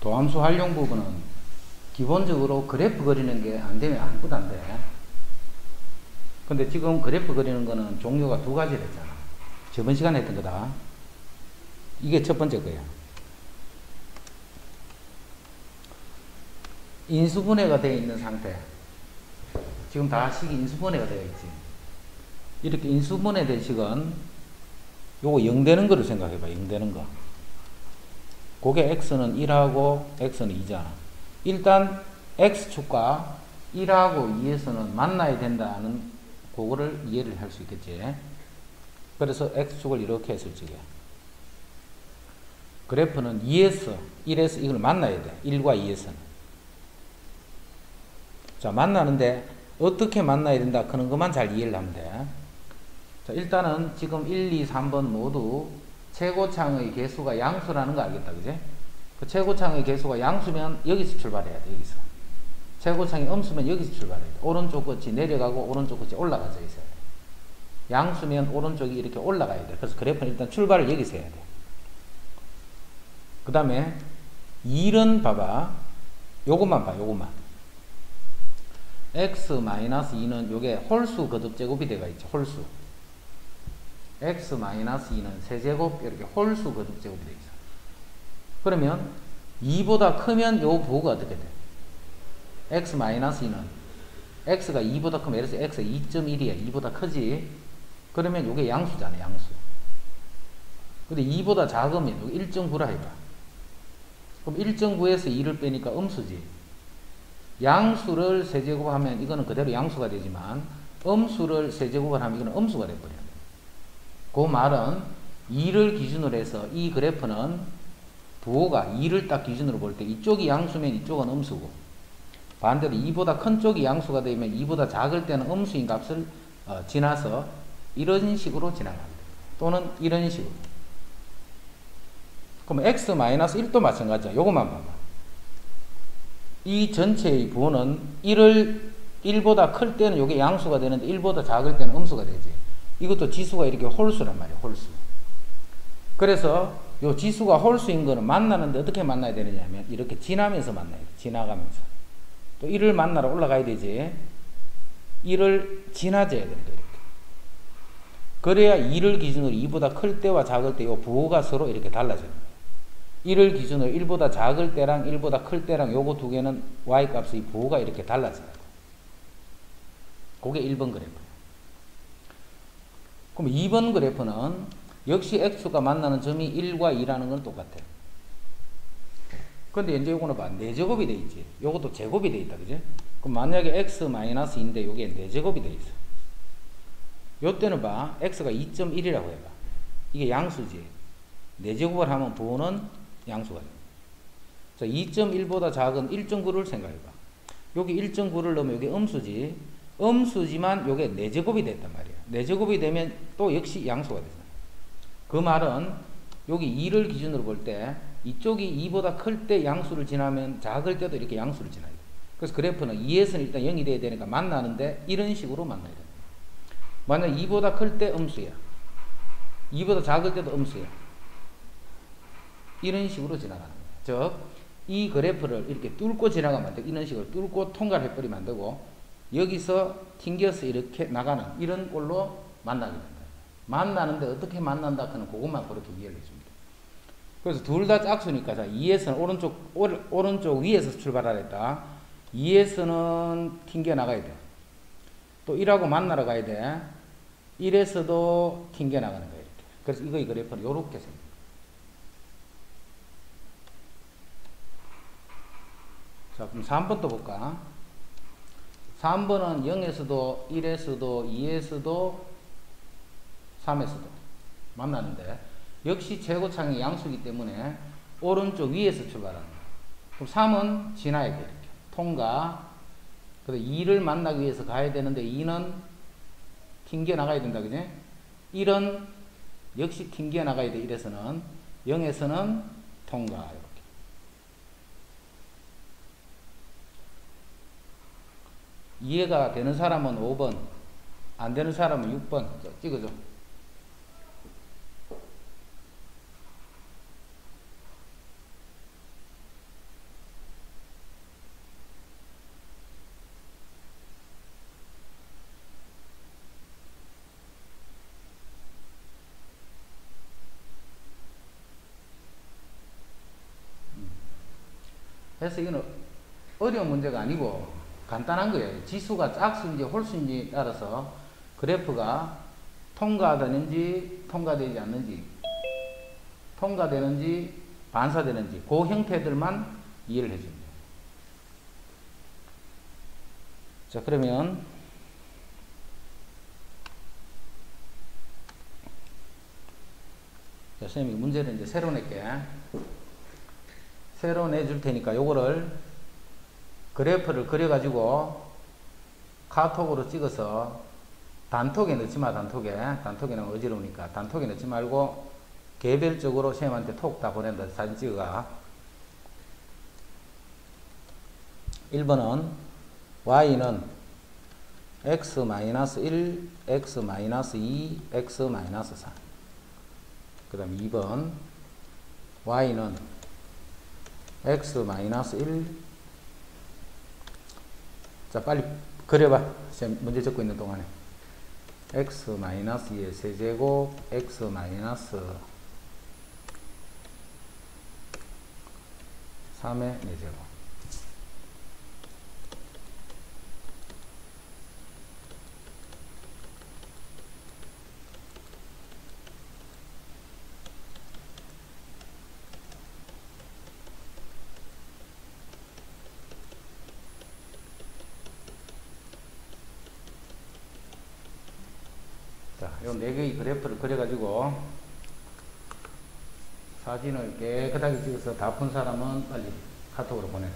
도함수 활용 부분은 기본적으로 그래프 그리는 게 안 되면 아무것도 안 돼. 근데 지금 그래프 그리는 거는 종류가 두 가지랬잖아. 저번 시간에 했던 거다. 이게 첫 번째 거야. 인수분해가 되어 있는 상태. 지금 다 식이 인수분해가 되어 있지. 이렇게 인수분해된 식은 요거 0 되는 거를 생각해봐. 0 되는 거. 그게 x는 1하고 x는 2잖아. 일단 x축과 1하고 2에서는 만나야 된다는 그거를 이해를 할 수 있겠지. 그래서 x축을 이렇게 했을 적에 그래프는 2에서 1에서 이걸 만나야 돼. 1과 2에서는. 자, 만나는데 어떻게 만나야 된다 그런 것만 잘 이해를 하면 돼. 자, 일단은 지금 1, 2, 3번 모두 최고창의 개수가 양수라는 거 알겠다, 그지? 그 최고창의 개수가 양수면 여기서 출발해야 돼, 여기서. 최고창이 음수면 여기서 출발해야 돼. 오른쪽 끝이 내려가고 오른쪽 끝이 올라가져 있어야 돼. 양수면 오른쪽이 이렇게 올라가야 돼. 그래서 그래프는 일단 출발을 여기서 해야 돼. 그 다음에 1은 봐봐. 요것만 봐, 요것만. x-2는 요게 홀수 거듭 제곱이 되어 있죠, 홀수. x-2는 세제곱 이렇게 홀수 거듭 제곱이 되어 있어. 그러면 2보다 크면 요 부호가 어떻게 돼? x-2는 x가 2보다 크면 예를 들어서 x가 2.1이야. 2보다 크지? 그러면 요게 양수잖아, 양수. 근데 2보다 작으면 요게 1.9라 해봐. 그럼 1.9에서 2를 빼니까 음수지. 양수를 세제곱하면 이거는 그대로 양수가 되지만 음수를 세제곱을 하면 이거는 음수가 돼버려요. 그 말은 2를 기준으로 해서 이 그래프는 부호가 2를 딱 기준으로 볼 때 이쪽이 양수면 이쪽은 음수고, 반대로 2보다 큰 쪽이 양수가 되면 2보다 작을 때는 음수인 값을 지나서 이런 식으로 지나갑니다. 또는 이런 식으로. 그럼 x-1도 마찬가지야. 요것만 봐봐. 이 전체의 부호는 1보다 클 때는 요게 양수가 되는데 1보다 작을 때는 음수가 되지. 이것도 지수가 이렇게 홀수란 말이야, 홀수. 그래서 요 지수가 홀수인 거는 만나는데 어떻게 만나야 되느냐면 이렇게 지나면서 만나야 돼. 지나가면서. 또 1을 만나러 올라가야 되지. 1을 지나줘야 된다, 이렇게. 그래야 2를 기준으로 2보다 클 때와 작을 때 요 부호가 서로 이렇게 달라져요. 1을 기준으로 1보다 작을 때랑 1보다 클 때랑 요거 두 개는 y값의 부호가 이렇게 달라져요. 그게 1번 그래프. 그럼 2번 그래프는 역시 x가 만나는 점이 1과 2라는 건 똑같아요. 근데 이제 요거는 봐. 4제곱이 돼 있지. 요것도 제곱이 돼 있다, 그지? 그럼 만약에 x-2인데 요게 4제곱이 돼 있어. 요때는 봐. x가 2.1이라고 해봐. 이게 양수지. 4제곱을 하면 부호는 양수가 돼. 자, 2.1보다 작은 1.9를 생각해봐. 여기 1.9를 넣으면 여기 음수지. 음수지만 요게 4제곱이 됐단 말이야. 4제곱이 되면 또 역시 양수가 되잖아. 그 말은 여기 2를 기준으로 볼 때 이쪽이 2보다 클 때 양수를 지나면 작을 때도 이렇게 양수를 지나야 돼. 그래서 그래프는 2에서는 일단 0이 돼야 되니까 만나는데 이런 식으로 만나야 돼. 만약 2보다 클 때 음수야. 2보다 작을 때도 음수야. 이런 식으로 지나가는 거야. 즉, 이 그래프를 이렇게 뚫고 지나가면 안 돼. 이런 식으로 뚫고 통과를 해버리면 안 되고 여기서 튕겨서 이렇게 나가는 이런 꼴로 만나게 된다. 만나는데 어떻게 만난다 하는 그것만 그렇게 이해를 해줍니다. 그래서 둘 다 짝수니까 자 2에서는 오른쪽 위에서 출발하랬다. 2에서는 튕겨 나가야 돼. 또 1하고 만나러 가야 돼. 1에서도 튕겨 나가는 거야, 이렇게. 그래서 이거의 그래프는 이렇게 생깁니다. 자, 그럼 3번 또 볼까? 3번은 0에서도 1에서도 2에서도 3에서도 만나는데 역시 최고창이 양수이기 때문에 오른쪽 위에서 출발합니다. 그럼 3은 지나야 돼, 이렇게. 통과. 그래서 2를 만나기 위해서 가야 되는데 2는 튕겨 나가야 된다, 그지? 1은 역시 튕겨 나가야 돼, 1에서는. 0에서는 통과. 이렇게. 이해가 되는 사람은 5번, 안 되는 사람은 6번 찍어줘. 해서 이거는 어려운 문제가 아니고 간단한 거예요. 지수가 짝수인지 홀수인지 따라서 그래프가 통과되는지 통과되지 않는지, 통과되는지 반사되는지 그 형태들만 이해를 해줍니다. 자, 그러면 자, 선생님이 문제를 이제 새로 낼게. 새로 내줄 테니까 요거를 그래프를 그려가지고 카톡으로 찍어서 단톡에 넣지 마. 단톡에 넣으면 어지러우니까 단톡에 넣지 말고 개별적으로 선생님한테 톡 다 보낸다. 사진 찍어가. 1번은 y는 x-1, x-2, x-3. 그 다음 2번 y는 x-1. 자, 빨리 그려봐. 지금 문제 적고 있는 동안에. x-2의 세제곱, x-3의 4제곱. 자, 요 4개의 그래프를 그려가지고 사진을 깨끗하게 찍어서 다 푼 사람은 빨리 카톡으로 보내.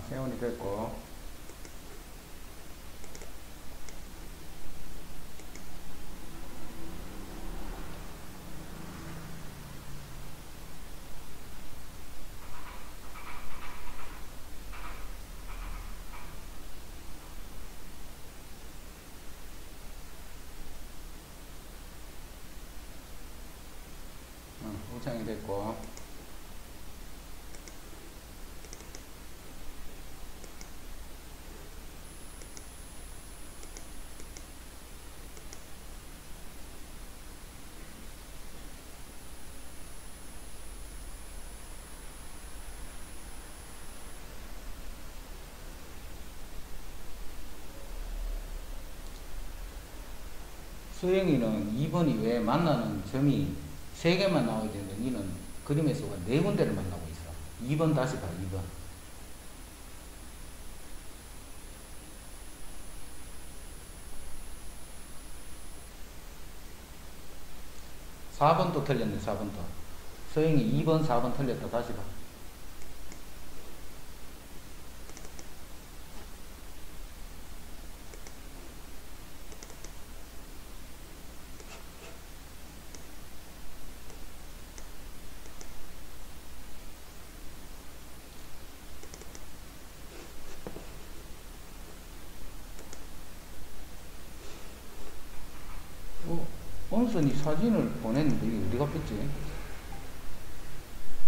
세원이 됐고, 우창이 됐고, 수영이는 2번이 왜 만나는 점이 3개만 나오게 되는데 니는 그림의 수가 4군데를 만나고 있어. 2번 다시 봐. 2번. 4번도 틀렸네. 4번도. 서영이 2번 4번 틀렸다. 다시 봐. 원선이 사진을 보냈는데 이게 어디 갔겠지?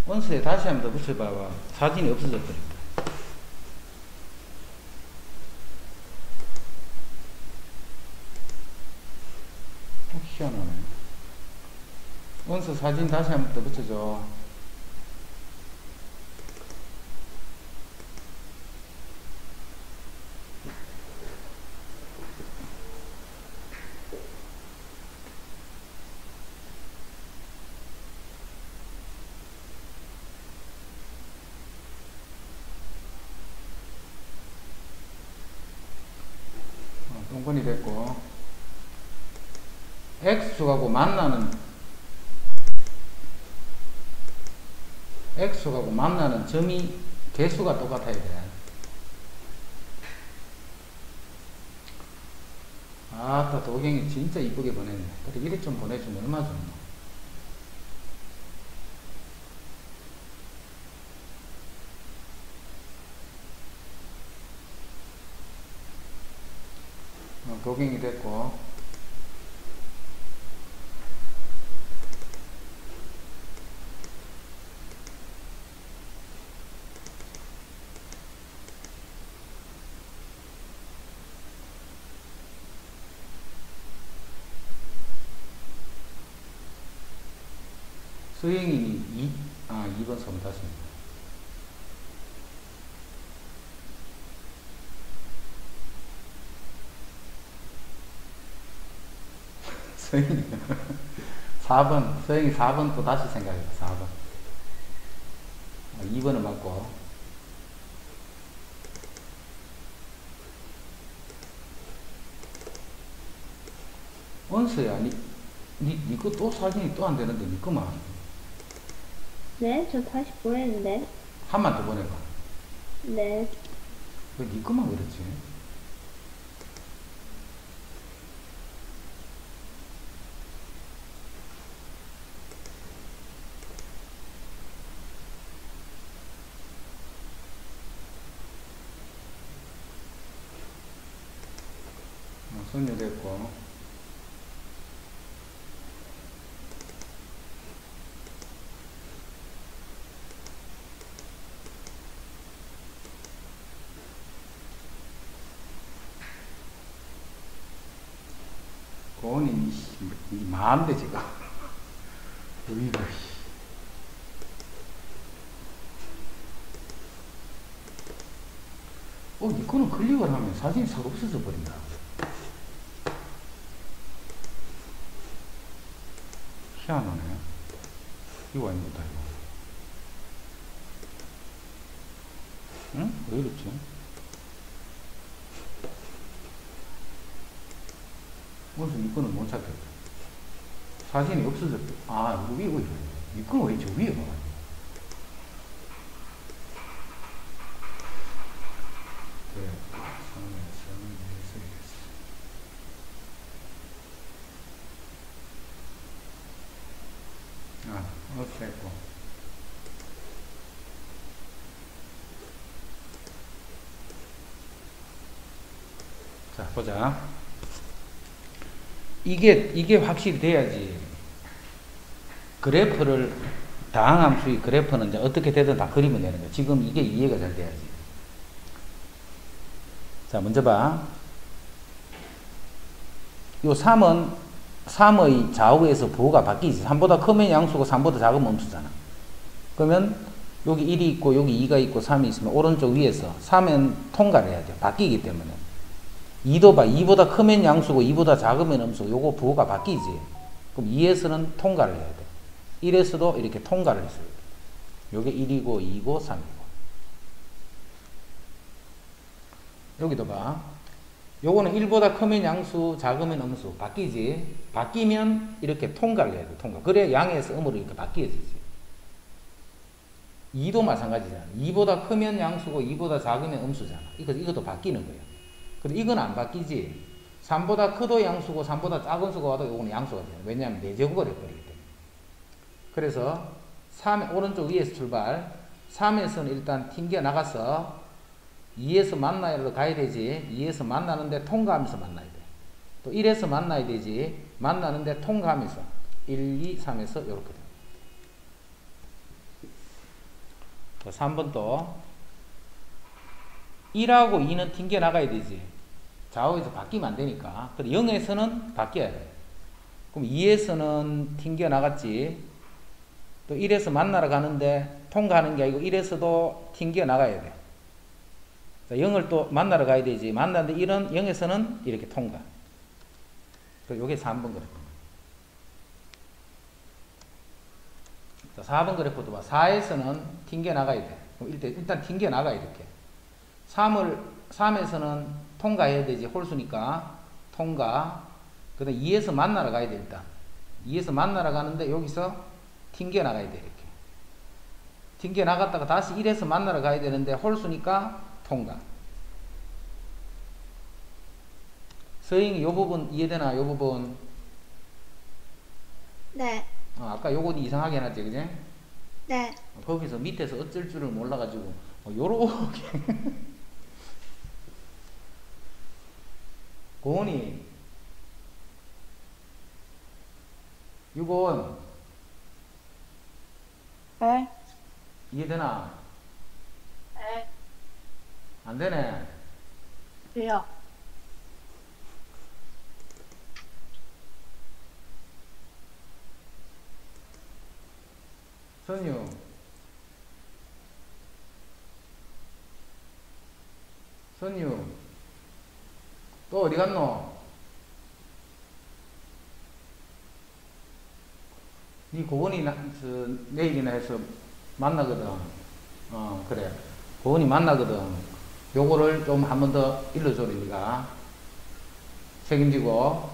원서에 다시 한 번 더 붙여봐봐. 사진이 없어져 버립니다. 희한하네. 원서 사진 다시 한 번 더 붙여줘. 동건이 됐고, X축하고 만나는 점이 개수가 똑같아야 돼. 아따, 도경이 진짜 이쁘게 보냈네. 그래, 이래 좀 보내주면 얼마나 좋나. 도경이 됐고, 서영이 2번 서면 다시. 서영이 4번, 서영이 4번 또 다시 생각해봐. 4번. 2번은 맞고. 원서야, 니 거 또 사진이 또 안 되는데, 니 거만. 네, 저 다시 보냈는데. 한 번 더 보내봐. 네. 왜 니 거만 그렇지? 선녀됐고, 고은이 니 마음대 지금. 어이구. 이거는 클릭을 하면 사진이 싹 없어져 버린다. 희한하네. 이거 아닙니다, 이거. 응? 왜 이렇지? 무슨 이거는 못 찾겠다. 사진이 없어졌다. 이거 위에, 이거는 왜 저 위에 봐가지고. 됐고. 자, 보자. 이게 확실히 돼야지. 그래프를, 다항함수의 그래프는 이제 어떻게 되든 다 그리면 되는 거야. 지금 이게 이해가 잘 돼야지. 자, 먼저 봐. 요 3의 좌우에서 부호가 바뀌지. 3보다 크면 양수고 3보다 작으면 음수잖아. 그러면 여기 1이 있고 여기 2가 있고 3이 있으면 오른쪽 위에서 3은 통과를 해야 돼. 바뀌기 때문에. 2도 봐. 2보다 크면 양수고 2보다 작으면 음수고 요거 부호가 바뀌지. 그럼 2에서는 통과를 해야 돼. 이래서도 이렇게 통과를 했어요. 요게 1이고 2고 3이고. 여기도 봐. 요거는 1보다 크면 양수, 작으면 음수. 바뀌지? 바뀌면 이렇게 통과를 해야 돼. 통과. 그래 양에서 음으로 이렇게 바뀌어지지. 2도 마찬가지잖아. 2보다 크면 양수고 2보다 작으면 음수잖아. 이것도 바뀌는 거야. 근데 이건 안 바뀌지. 3보다 크도 양수고 3보다 작은 수가 와도 이거는 양수가 돼요. 왜냐하면 4제곱을 해버리기 때문에. 그래서 3, 오른쪽 위에서 출발. 3에서는 일단 튕겨 나가서 2에서 만나러 가야 되지. 2에서 만나는데 통과하면서 만나야 돼. 또 1에서 만나야 되지. 만나는데 통과하면서 1, 2, 3에서 이렇게 돼. 3번 또 1하고 2는 튕겨 나가야 되지. 좌우에서 바뀌면 안 되니까. 근데 0에서는 바뀌어야 돼. 그럼 2에서는 튕겨 나갔지. 또 1에서 만나러 가는데 통과하는 게 아니고 1에서도 튕겨 나가야 돼. 0을 또 만나러 가야 되지. 만나는데 1은 0에서는 이렇게 통과. 요게 3번 그래프. 자, 4번 그래프도 봐. 4에서는 튕겨 나가야 돼. 그럼 일단 튕겨 나가 이렇게. 3에서는 통과해야 되지. 홀수니까 통과. 그 다음에 2에서 만나러 가야 돼 일단. 2에서 만나러 가는데 여기서 튕겨 나가야 돼 이렇게. 튕겨 나갔다가 다시 1에서 만나러 가야 되는데 홀수니까 통과. 서영이 요 부분 이해되나? 요 부분. 네. 아까 요거 이상하게 해놨지 그지? 네. 거기서 밑에서 어쩔 줄을 몰라가지고 요렇게 고은이 이건 네. 이해되나? 네. 안되네. 돼요. 선유 선유 또 어디 갔노? 니 고은이 내일이나 해서 만나거든. 그래. 고은이 만나거든. 요거를 좀 한 번 더 일러줘라, 우리가. 책임지고.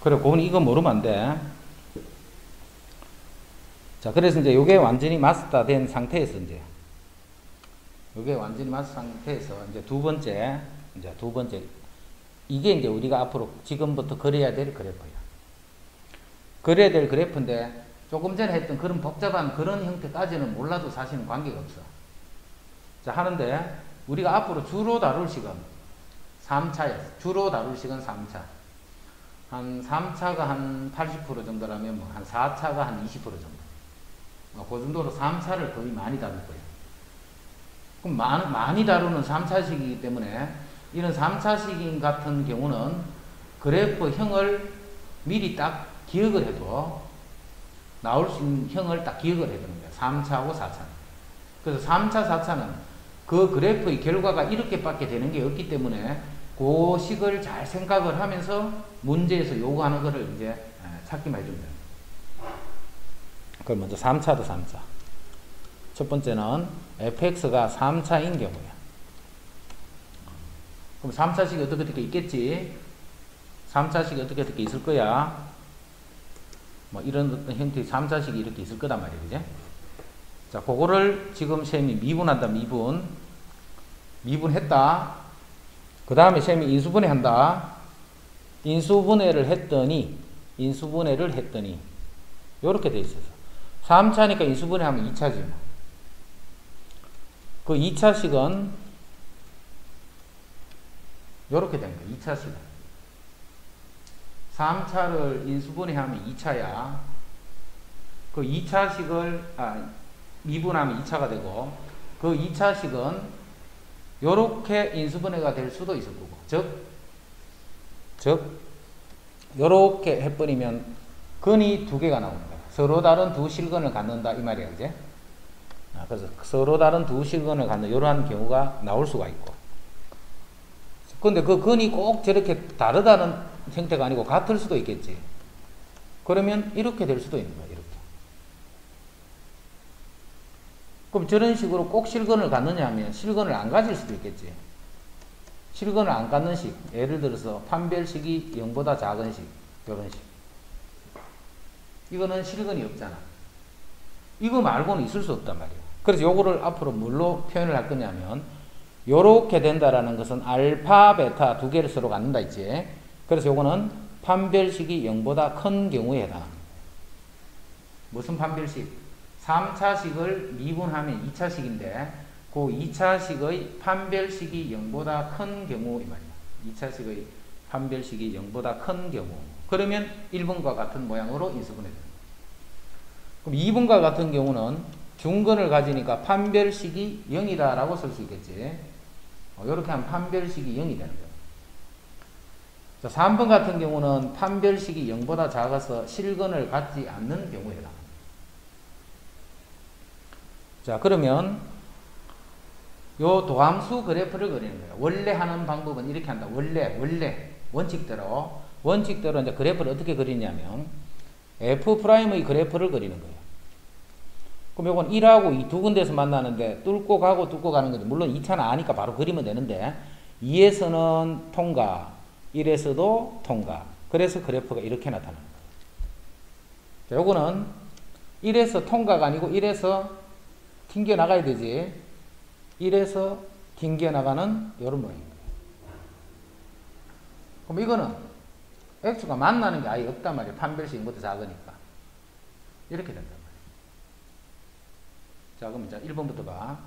그래, 고은이 이거 모르면 안 돼. 자, 그래서 이제 요게 완전히 마스터 된 상태에서 요게 완전히 마스터 상태에서 이제 두 번째. 이게 이제 우리가 앞으로 지금부터 그려야 될 그래프야. 그려야 될 그래프인데 조금 전에 했던 그런 복잡한 그런 형태까지는 몰라도 사실은 관계가 없어. 자, 하는데 우리가 앞으로 주로 다룰 식은 3차였어. 주로 다룰 식은 3차. 한 3차가 한 80% 정도라면 뭐 한 4차가 한 20% 정도. 그 정도로 3차를 거의 많이 다룰 거예요. 그럼 많이 다루는 3차식이기 때문에 이런 3차식 같은 경우는 그래프형을 미리 딱 기억을 해도 나올 수 있는 형을 딱 기억을 해두는 거예요. 3차하고 4차는. 그래서 3차, 4차는 그 그래프의 결과가 이렇게밖에 되는 게 없기 때문에 그 식을 잘 생각을 하면서 문제에서 요구하는 거를 이제 찾기만 해주면 돼요. 그럼 먼저 3차도 3차. 첫 번째는 fx가 3차인 경우야. 그럼 3차식이 어떻게 있겠지? 3차식이 어떻게 있을 거야? 뭐 이런 어떤 형태의 3차식이 이렇게 있을 거단 말이야. 그지? 자, 그거를 지금 셈이 미분한다. 미분했다. 그 다음에 셈이 인수분해 한다. 인수분해를 했더니 요렇게 돼 있어서 3차니까 인수분해 하면 2차지 뭐. 그 2차식은 요렇게 된 거야. 2차식은 3차를 인수분해 하면 2차야. 그 2차식을 미분하면 2차가 되고 그 2차식은 요렇게 인수분해가 될 수도 있을 거고 즉 요렇게 해버리면 근이 두 개가 나오는 거야. 서로 다른 두 실근을 갖는다 이 말이야. 그제? 그래서 서로 다른 두 실근을 갖는 이러한 경우가 나올 수가 있고, 근데 그 근이 꼭 저렇게 다르다는 형태가 아니고 같을 수도 있겠지. 그러면 이렇게 될 수도 있는 거야. 이렇게. 그럼 저런 식으로 꼭 실근을 갖느냐 하면 실근을 안 가질 수도 있겠지. 실근을 안 갖는 식. 예를 들어서 판별식이 0보다 작은 식. 이런 식. 이거는 실근이 없잖아. 이거 말고는 있을 수 없단 말이야. 그래서 요거를 앞으로 뭘로 표현을 할 거냐면 요렇게 된다라는 것은 알파, 베타 두 개를 서로 갖는다 있지. 그래서 요거는 판별식이 0보다 큰 경우에 해당합니다. 무슨 판별식? 3차식을 미분하면 2차식인데 그 2차식의 판별식이 0보다 큰 경우 이 말이야. 2차식의 판별식이 0보다 큰 경우. 그러면 1번과 같은 모양으로 인수분해 됩니다. 그럼 2번과 같은 경우는 중근을 가지니까 판별식이 0이다 라고 쓸 수 있겠지. 이렇게 하면 판별식이 0이 되는 거예요. 자, 3번 같은 경우는 판별식이 0보다 작아서 실근을 갖지 않는 경우에 해당합니다. 자, 그러면 요 도함수 그래프를 그리는 거예요. 원래 하는 방법은 이렇게 한다. 원래 원칙대로 이제 그래프를 어떻게 그리냐면 F'의 그래프를 그리는 거예요. 그럼 요건 1하고 2 두 군데에서 만나는데 뚫고 가고 뚫고 가는 거지. 물론 2차는 아니까 바로 그리면 되는데 2에서는 통과, 1에서도 통과. 그래서 그래프가 이렇게 나타나는 거예요. 자, 요거는 1에서 통과가 아니고 1에서 튕겨 나가야 되지. 1에서 튕겨 나가는 요런 모양입니다. 그럼 이거는 x가 만나는 게 아예 없단 말이에요. 판별식 0보다 작으니까. 이렇게 된단 말이에요. 자, 그럼 이제 1번부터 봐.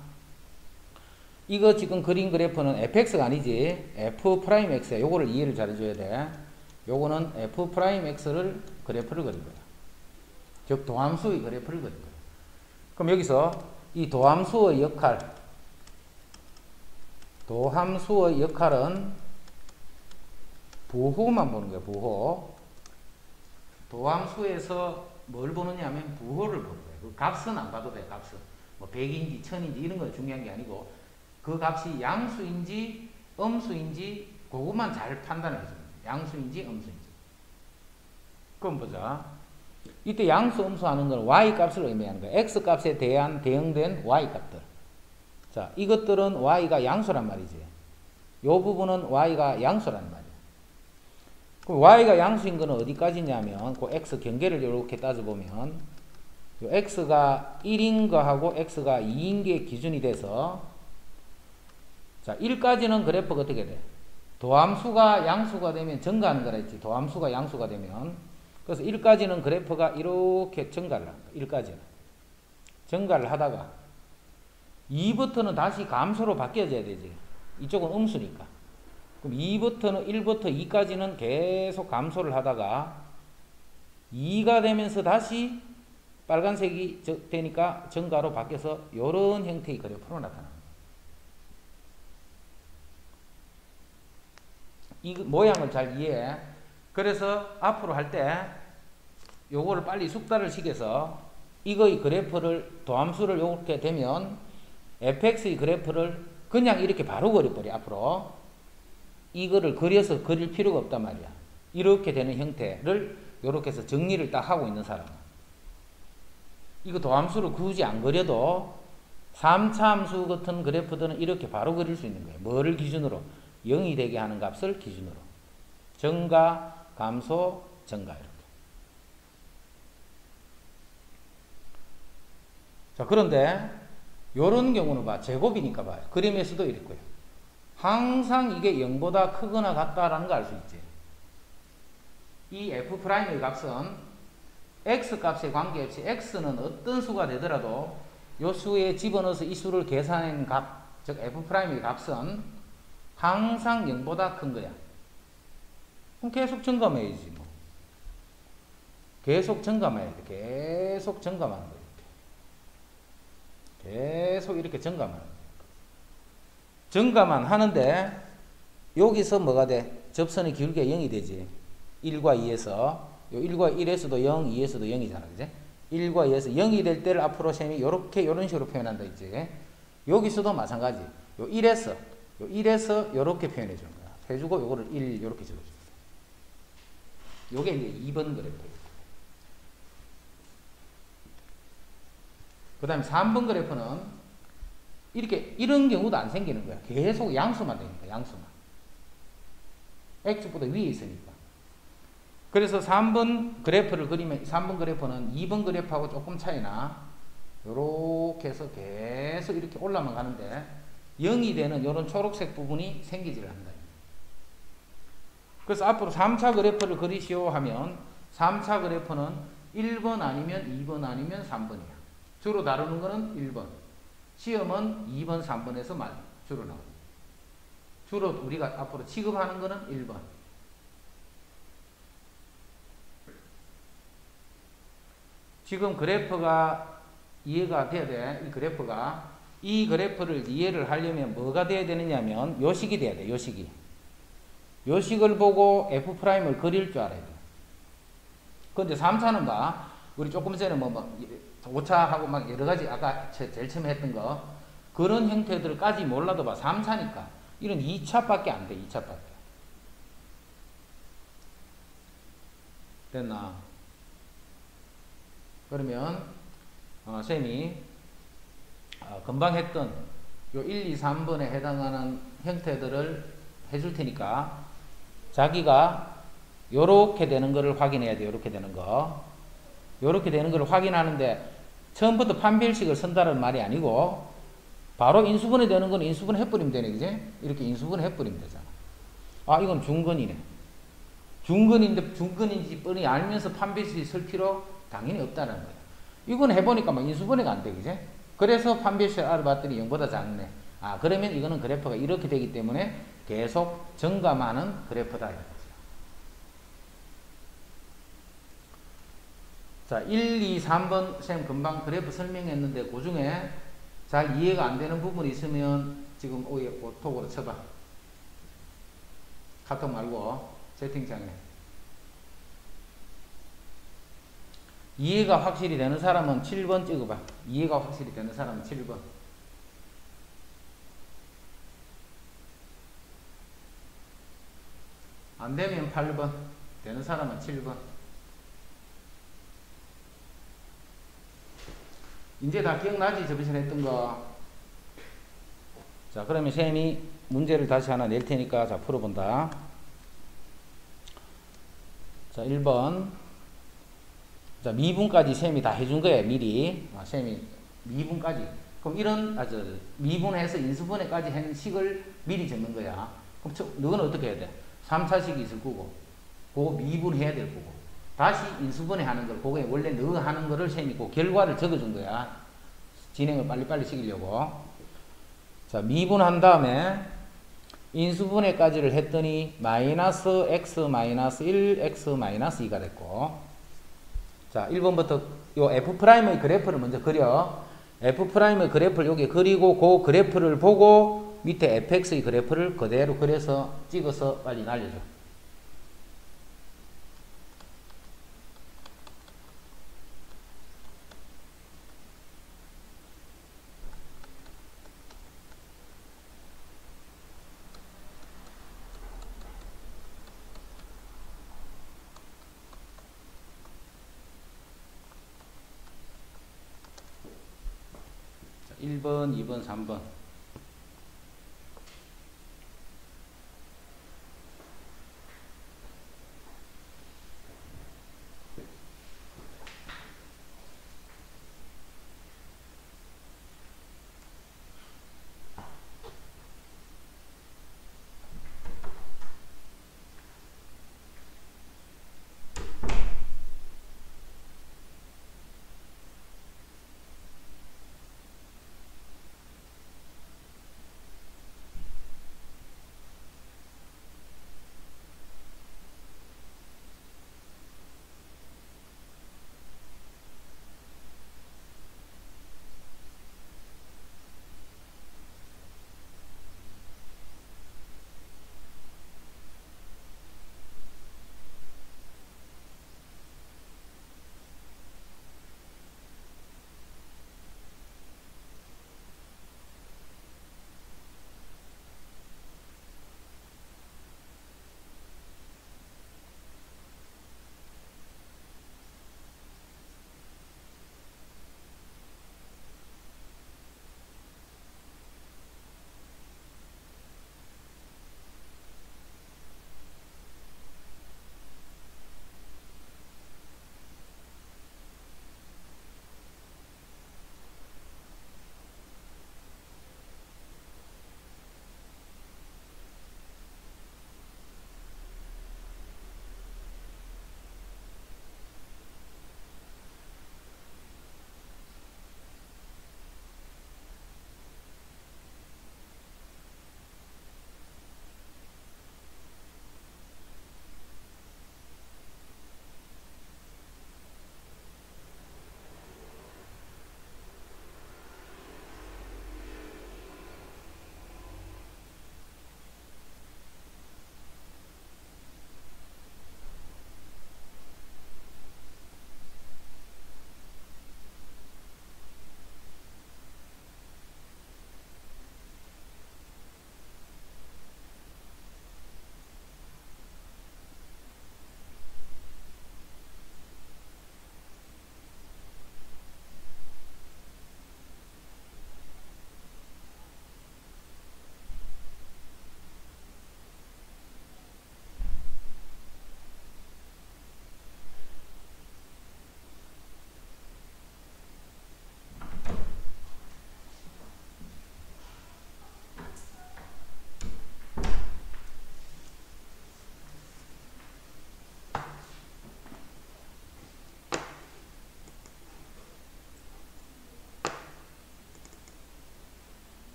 이거 지금 그린 그래프는 fx가 아니지. f'x야. 요거를 이해를 잘 해줘야 돼. 요거는 f'x를 그래프를 그린 거야. 즉 도함수의 그래프를 그린 거야. 그럼 여기서 이 도함수의 역할은 부호만 보는 거예요. 부호. 도함수에서 뭘 보느냐 하면 부호를 보는 거예요. 그 값은 안 봐도 돼. 값은 뭐 100인지 1000인지 이런 건 중요한 게 아니고 그 값이 양수인지 음수인지 그것만 잘 판단해 줍니다. 양수인지 음수인지. 그럼 보자. 이때 양수 음수 하는 건 y 값을 의미하는 거예요. x 값에 대한 대응된 y 값들. 자, 이것들은 y가 양수란 말이지. 요 부분은 y가 양수란 말이야. 그럼 y가 양수인 거는 어디까지냐면 그 x 경계를 이렇게 따져보면 요 x가 1인 거하고 x가 2인 게 기준이 돼서 자, 1까지는 그래프가 어떻게 돼? 도함수가 양수가 되면 증가하는 거라 했지. 도함수가 양수가 되면. 그래서 1까지는 그래프가 이렇게 증가를 합니다. 1까지는. 증가를 하다가 2부터는 다시 감소로 바뀌어져야 되지. 이쪽은 음수니까. 그럼 1부터 2까지는 계속 감소를 하다가 2가 되면서 다시 빨간색이 되니까 증가로 바뀌어서 이런 형태의 그래프로 나타납니다. 이 모양을 잘 이해해. 그래서 앞으로 할 때 요거를 빨리 숙달을 시켜서 이거의 그래프를 도함수를 이렇게 되면 fx의 그래프를 그냥 이렇게 바로 그려버려. 앞으로 이거를 그려서 그릴 필요가 없단 말이야. 이렇게 되는 형태를 이렇게 해서 정리를 딱 하고 있는 사람은 이거 도함수를 굳이 안 그려도 3차 함수 같은 그래프들은 이렇게 바로 그릴 수 있는 거예요. 뭐를 기준으로? 0이 되게 하는 값을 기준으로. 증가, 감소, 증가 이렇게. 자, 그런데 요런 경우는 봐. 제곱이니까 봐요. 그림에서도 이랬고요. 항상 이게 0보다 크거나 같다라는 걸 알 수 있지. 이 f'의 값은 x 값에 관계없이 x는 어떤 수가 되더라도 요 수에 집어넣어서 이 수를 계산한 값, 즉 f'의 값은 항상 0보다 큰 거야. 그럼 계속 증감해야지 뭐. 계속 증감해야 돼. 계속 증감하는 거야. 계속 이렇게 증감하는 거야. 증가만 하는데 여기서 뭐가 돼? 접선의 기울기가 0이 되지. 1과 2에서 요 1과 1에서도 0, 2에서도 0이잖아. 그지? 1과 2에서 0이 될 때를 앞으로 셈이 요렇게 요런 식으로 표현한다 있지. 여기서도 마찬가지. 요 1에서 요렇게 표현해 주는 거야. 해 주고 요거를 1 요렇게 적어 줘. 요게 이제 2번 그래프. 그 다음에 3번 그래프는 이렇게 이런 경우도 안 생기는 거야. 계속 양수만 되니까 양수만. x보다 위에 있으니까. 그래서 3번 그래프를 그리면 3번 그래프는 2번 그래프하고 조금 차이나 요렇게 해서 계속 이렇게 올라만 가는데 0이 되는 요런 초록색 부분이 생기지를 한다. 그래서 앞으로 3차 그래프를 그리시오 하면 3차 그래프는 1번 아니면 2번 아니면 3번이야. 주로 다루는 거는 1번. 시험은 2번, 3번에서 주로 나옵니다. 주로 우리가 앞으로 취급하는 거는 1번. 지금 그래프가 이해가 돼야 돼. 이 그래프를 이해를 하려면 뭐가 돼야 되느냐면 요식이 돼야 돼. 요식이. 요식을 보고 F'을 그릴 줄 알아야 돼. 근데 3차는 봐. 우리 조금 전에 5차하고 막 여러 가지 아까 제일 처음에 했던 거 그런 형태들까지 몰라도 봐. 3차니까. 이런 2차밖에 안 돼. 2차밖에. 됐나? 그러면 쌤이 금방 했던 요 1, 2, 3번에 해당하는 형태들을 해줄 테니까 자기가 요렇게 되는 거를 확인해야 돼. 요렇게 되는 거. 요렇게 되는 거를 확인하는데 처음부터 판별식을 쓴다는 말이 아니고 바로 인수분해 되는 건 인수분해 해버리면 되네. 그지? 이렇게 인수분해 해버리면 되잖아. 아, 이건 중근이네. 중근인데 중근인지 뻔히 알면서 판별식이 쓸 필요 당연히 없다는 거야. 이건 해보니까 막 인수분해가 안 돼. 그지? 그래서 판별식을 알아봤더니 0보다 작네. 아, 그러면 이거는 그래프가 이렇게 되기 때문에 계속 증감하는 그래프다. 자, 1, 2, 3번 쌤 금방 그래프 설명했는데 그 중에 잘 이해가 안 되는 부분이 있으면 지금 오톡으로 쳐봐. 카톡 말고 채팅창에. 이해가 확실히 되는 사람은 7번 찍어봐. 이해가 확실히 되는 사람은 7번. 안 되면 8번. 되는 사람은 7번. 이제 다 기억나지? 저번에 했던 거. 자, 그러면 쌤이 문제를 다시 하나 낼 테니까 자, 풀어본다. 자, 1번. 자, 미분까지 쌤이 다 해준 거예요, 미리. 쌤이 미분까지. 그럼 이런, 미분해서 인수분해까지 한 식을 미리 적는 거야. 그럼 너는 어떻게 해야 돼? 3차식이 있을 거고, 그거 미분해야 될 거고. 다시 인수분해 하는 걸, 그거에 원래 너 하는 거를 쌤이 그 결과를 적어준 거야. 진행을 빨리빨리 시키려고. 자, 미분한 다음에 인수분해까지를 했더니 마이너스 x 마이너스 1 x 마이너스 2가 됐고. 자, 1번부터 요 F'의 그래프를 먼저 그려. F'의 그래프를 여기 그리고 그 그래프를 보고 밑에 fx의 그래프를 그대로 그려서 찍어서 빨리 날려줘. 자, 1번, 2번, 3번.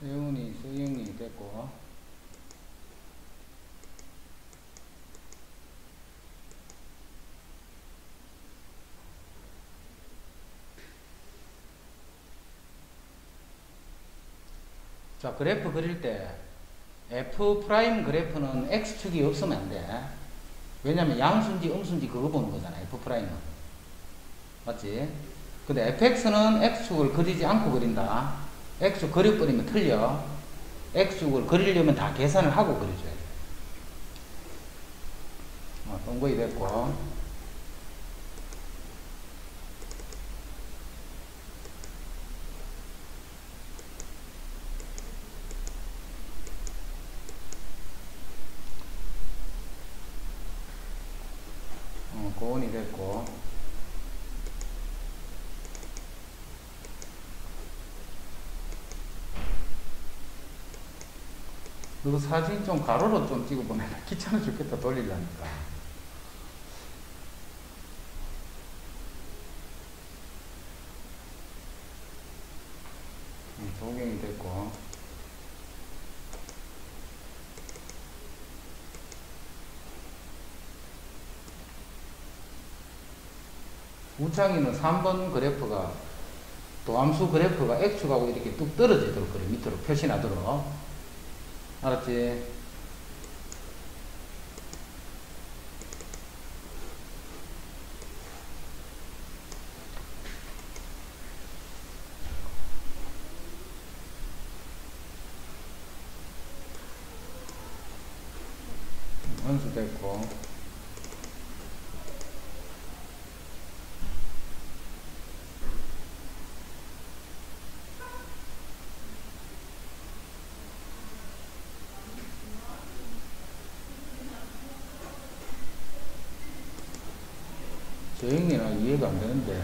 서영이 됐고. 자, 그래프 그릴 때 F 프라임 그래프는 X축이 없으면 안 돼. 왜냐면 양수인지 음수인지 그거 보는 거잖아, F 프라임은. 맞지? 근데 fx는 X축을 그리지 않고 그린다. X축 그려버리면 틀려. X축을 그리려면 다 계산을 하고 그려줘야 돼. 동거이 됐고. 고온이 됐고. 너 사진 좀 가로로 좀 찍어보면 귀찮아 죽겠다 돌리려니까. 조경이 됐고. 우창이는 3번 그래프가 도함수 그래프가 X축하고 이렇게 뚝 떨어지도록 그래. 밑으로 표시나도록. 알았지? 원수 됐고. 저형이나 이해가 안 되는데.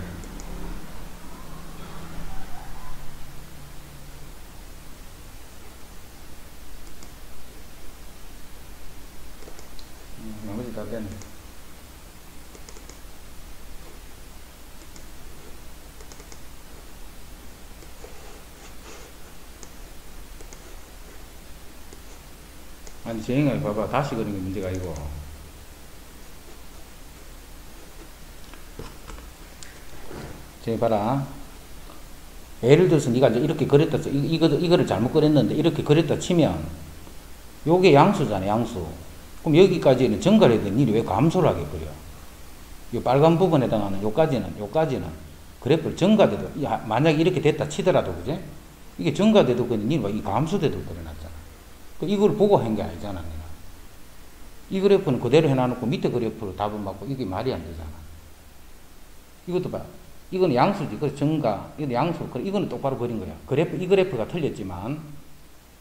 나머지 다 됐네. 아니, 저형아 봐봐. 다시 그린 게 문제가 아니고. 저기 봐라. 예를 들어서 네가 이제 이렇게 그렸다, 이거를 잘못 그렸는데 이렇게 그렸다 치면 요게 양수잖아, 양수. 그럼 여기까지는 증가를 해야 돼. 니를 왜 감소를 하게 그려? 요 빨간 부분에 해당하는 요까지는 그래프를 증가돼도, 만약에 이렇게 됐다 치더라도, 그제? 이게 증가돼도 그냥 니는 이 감소돼도 그려놨잖아. 이걸 보고 한 게 아니잖아, 니가. 이 그래프는 그대로 해놔놓고 밑에 그래프로 답을 맞고 이게 말이 안 되잖아. 이것도 봐. 이거는 양수지. 그래서 증가. 이건 양수. 이거는 똑바로 그린 거야. 이 그래프가 틀렸지만,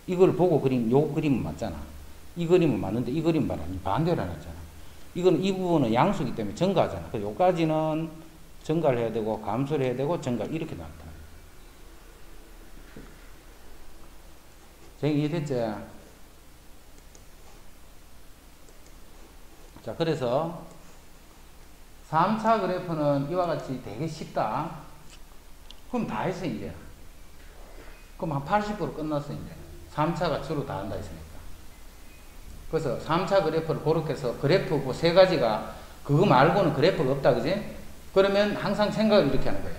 이걸 보고 그린 요 그림은 맞잖아. 이 그림은 맞는데, 이 그림은 반대로 해놨잖아. 이거는 이 부분은 양수기 때문에 증가하잖아. 그래서 요까지는 증가를 해야 되고, 감소를 해야 되고, 증가. 이렇게 나타나. 이해됐지? 자, 그래서, 3차 그래프는 이와 같이 되게 쉽다. 그럼 다 했어, 이제. 그럼 한 80% 끝났어, 이제. 3차가 주로 다 한다 했으니까. 그래서 3차 그래프를 그렇게 해서 그래프 그 세 가지가 그거 말고는 그래프가 없다, 그지? 그러면 항상 생각을 이렇게 하는 거예요.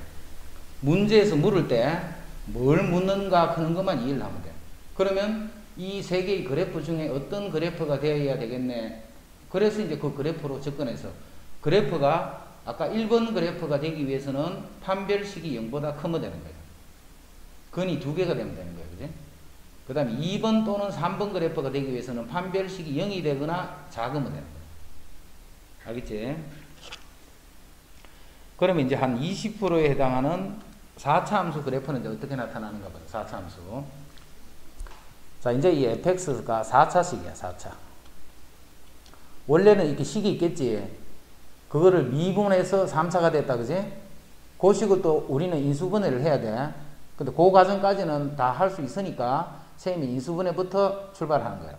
문제에서 물을 때 뭘 묻는가 하는 것만 이해를 하면 돼. 그러면 이 세 개의 그래프 중에 어떤 그래프가 되어야 되겠네. 그래서 이제 그 그래프로 접근해서 그래프가 아까 1번 그래프가 되기 위해서는 판별식이 0보다 크면 되는 거예요. 근이 2개가 되면 되는 거예요. 그지? 그 다음에 2번 또는 3번 그래프가 되기 위해서는 판별식이 0이 되거나 작으면 되는 거예요. 알겠지? 그러면 이제 한 20%에 해당하는 4차 함수 그래프는 이제 어떻게 나타나는가 봐요. 4차 함수. 자, 이제 이 fx가 4차식이야, 4차. 원래는 이렇게 식이 있겠지. 그거를 미분해서 3차가 됐다, 그지? 그 식을 또 우리는 인수분해를 해야 돼. 근데 그 과정까지는 다 할 수 있으니까 선생님이 인수분해부터 출발하는 거야.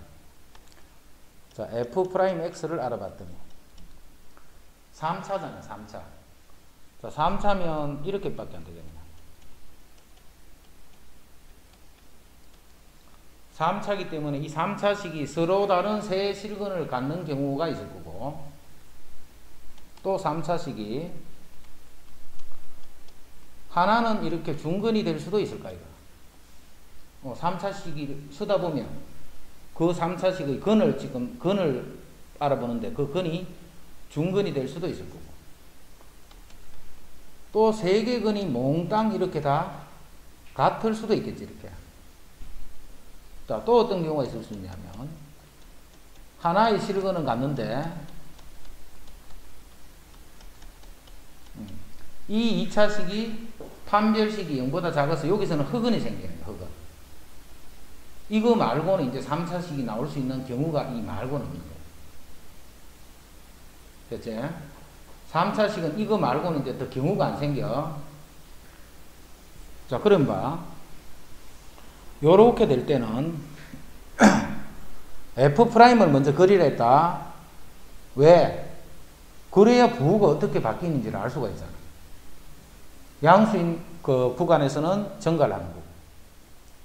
자, f'x를 알아봤더니 3차잖아, 3차. 자, 3차면 이렇게밖에 안 되겠네. 3차기 때문에 이 3차식이 서로 다른 세 실근을 갖는 경우가 있을 거고, 또 3차식이 하나는 이렇게 중근이 될 수도 있을까, 이거. 3차식이 쓰다 보면 그 3차식의 근을 알아보는데 그 근이 중근이 될 수도 있을 거고, 또 세 개 근이 몽땅 이렇게 다 같을 수도 있겠지, 이렇게. 자, 또 어떤 경우가 있을 수 있냐면, 하나의 실근은 같는데, 이 2차식이 판별식이 0보다 작아서 여기서는 흑은이 생겨요, 흑은. 이거 말고는 이제 3차식이 나올 수 있는 경우가 이 말고는 없는 거예요. 됐지? 3차식은 이거 말고는 이제 더 경우가 안 생겨. 자, 그럼 봐. 요렇게 될 때는 F'을 먼저 그리라 했다. 왜? 그래야 부호가 어떻게 바뀌는지를 알 수가 있잖아. 양수인 그 구간에서는 증가를 하는 거고,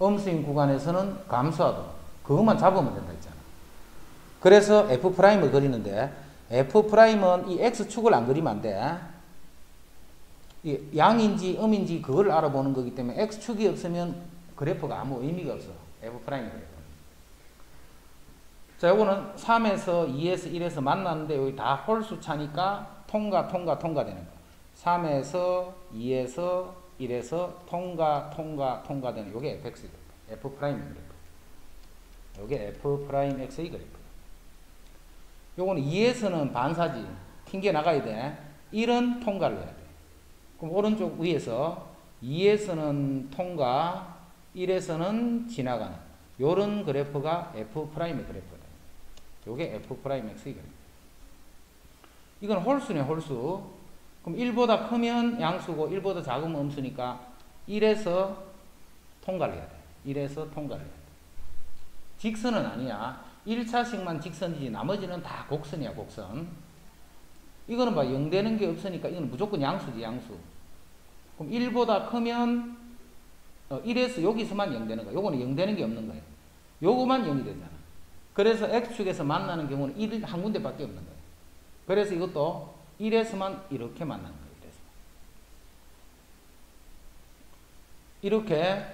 음수인 구간에서는 감소하도록, 그것만 잡으면 된다 했잖아. 그래서 F'을 그리는데, F'은 이 X축을 안 그리면 안 돼. 이 양인지 음인지 그걸 알아보는 거기 때문에 X축이 없으면 그래프가 아무 의미가 없어. F' 그래프. 자, 요거는 3에서 2에서 1에서 만났는데 여기 다 홀수 차니까 통과 되는 거. 3에서 2에서 1에서 통과 되는 요게 fx 그래프. F' 그래프. 요게 F'X의 그래프. 요거는 2에서는 반사지. 튕겨 나가야 돼. 1은 통과를 해야 돼. 그럼 오른쪽 위에서 2에서는 통과, 1에서는 지나가는 요런 그래프가 F'의 그래프다. 요게 F'X의 그래프. 이건 홀수네, 홀수. 그럼 1보다 크면 양수고 1보다 작으면 음수니까 1에서 통과를 해야 돼. 1에서 통과를 해야 돼. 직선은 아니야. 1차식만 직선이지 나머지는 다 곡선이야, 곡선. 이거는 봐, 0 되는 게 없으니까 이건 무조건 양수지, 양수. 그럼 1보다 크면 1에서 여기서만 0 되는 거야. 요거는 0 되는 게 없는 거예요. 요거만 0이 되잖아. 그래서 X축에서 만나는 경우는 1 한 군데밖에 없는 거예요. 그래서 이것도 1에서만 이렇게 만나는 거예요. 이렇게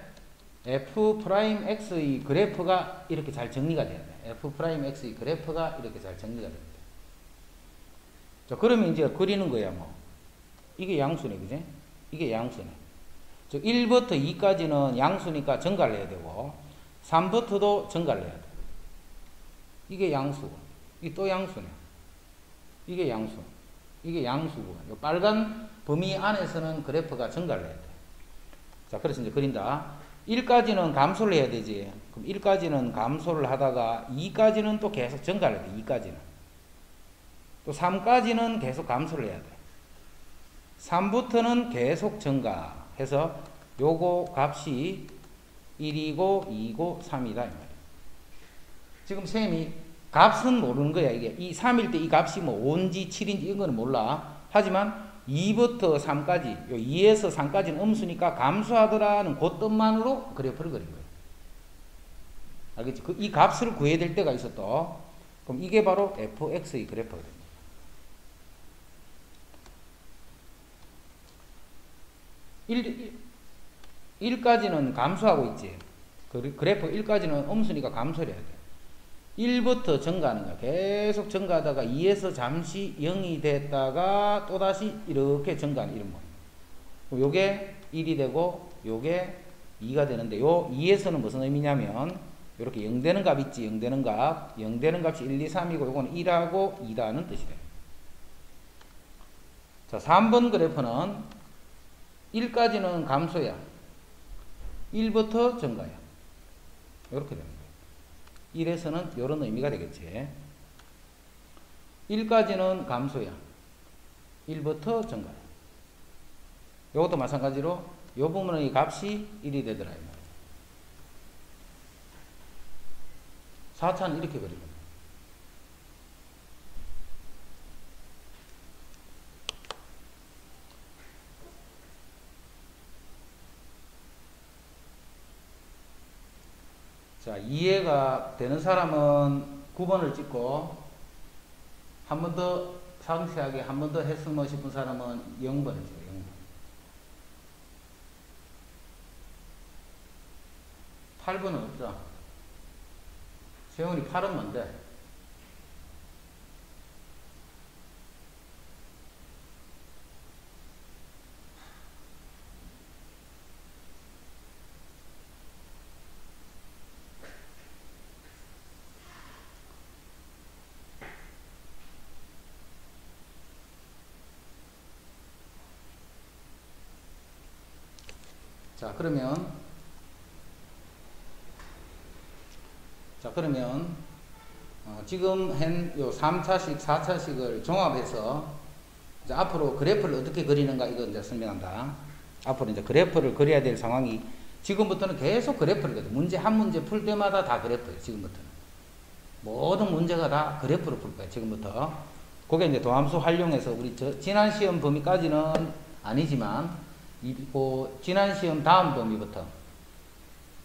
F'X의 그래프가 이렇게 잘 정리가 돼야 돼. F'X의 그래프가 이렇게 잘 정리가 됩니다. 자, 그러면 이제 그리는 거야, 뭐. 이게 양수네, 그지? 이게 양수네. 즉, 1부터 2까지는 양수니까 증가를 해야 되고, 3부터도 증가를 해야 돼. 이게 양수고, 이게 또 양수네. 이게 양수. 이게 양수고, 이 빨간 범위 안에서는 그래프가 증가를 해야 돼. 자, 그래서 이제 그린다. 1까지는 감소를 해야 되지. 그럼 1까지는 감소를 하다가 2까지는 또 계속 증가를 해야 돼. 2까지는. 또 3까지는 계속 감소를 해야 돼. 3부터는 계속 증가해서 요거 값이 1이고 2이고 3이다 이 말이야. 지금 쌤이 값은 모르는 거야. 이게 이 3일 때 이 값이 뭐 5인지 7인지 이런 거는 몰라. 하지만 2부터 3까지, 요 2에서 3까지는 음수니까 감소하더라는 그 뜻만으로 그래프를 그린 거예요. 알겠지? 이 값을 구해야 될 때가 있어 또. 그럼 이게 바로 fx의 그래프가 됩니다. 1까지는 감소하고 있지. 그래프 1까지는 음수니까 감소를 해야 돼. 1부터 증가하는 거야. 계속 증가하다가 2에서 잠시 0이 됐다가 또다시 이렇게 증가하는 이런 거. 요게 1이 되고 요게 2가 되는데 요 2에서는 무슨 의미냐면 요렇게 0 되는 값 있지. 0 되는 값. 0 되는 값이 1, 2, 3이고 요거는 1하고 2다는 뜻이 돼요. 자, 3번 그래프는 1까지는 감소야. 1부터 증가야. 요렇게 됩니다. 1에서는 이런 의미가 되겠지. 1까지는 감소야. 1부터 증가야. 이것도 마찬가지로 이 부분의 값이 1이 되더라. 4차는 이렇게 그리고. 자, 이해가 되는 사람은 9번을 찍고, 한 번 더 상세하게 한 번 더 했으면 싶은 사람은 0번을 찍어요. 0번. 8번은 없죠. 세훈이 8은 뭔데? 자, 그러면 지금 요 3차식, 4차식을 종합해서 이제 앞으로 그래프를 어떻게 그리는가 이거 이제 설명한다. 앞으로 이제 그래프를 그려야 될 상황이 지금부터는 계속 그래프를 그려. 문제 한 문제 풀 때마다 다 그래프예요. 지금부터는 모든 문제가 다 그래프로 풀 거예요. 지금부터. 그게 이제 도함수 활용해서 우리 지난 시험 범위까지는 아니지만 지난 시험 다음 범위부터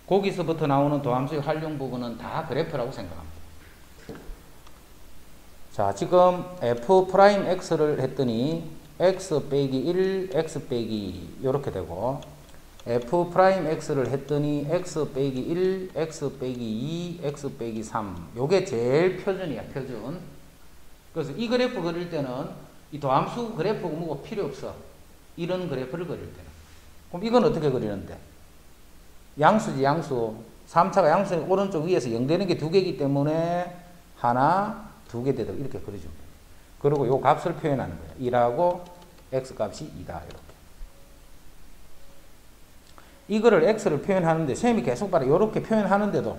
거기서부터 나오는 도함수의 활용 부분은 다 그래프라고 생각합니다. 자, 지금 f'x를 했더니 x 빼기 1, x 빼기 2 이렇게 되고 f'x를 했더니 x 빼기 1, x 빼기 2, x 빼기 3 요게 제일 표준이야. 표준. 그래서 이 그래프 그릴 때는 이 도함수 그래프가 뭐가 필요 없어. 이런 그래프를 그릴 때는. 그럼 이건 어떻게 그리는데? 양수지, 양수. 3차가 양수 오른쪽 위에서 0 되는 게 2개이기 때문에 하나, 2개 되도록 이렇게 그려줍니다. 그리고 요 값을 표현하는 거예요. 2라고 x 값이 2다. 이렇게. 이거를 x를 표현하는데 쌤이 계속 봐라. 이렇게 표현하는데도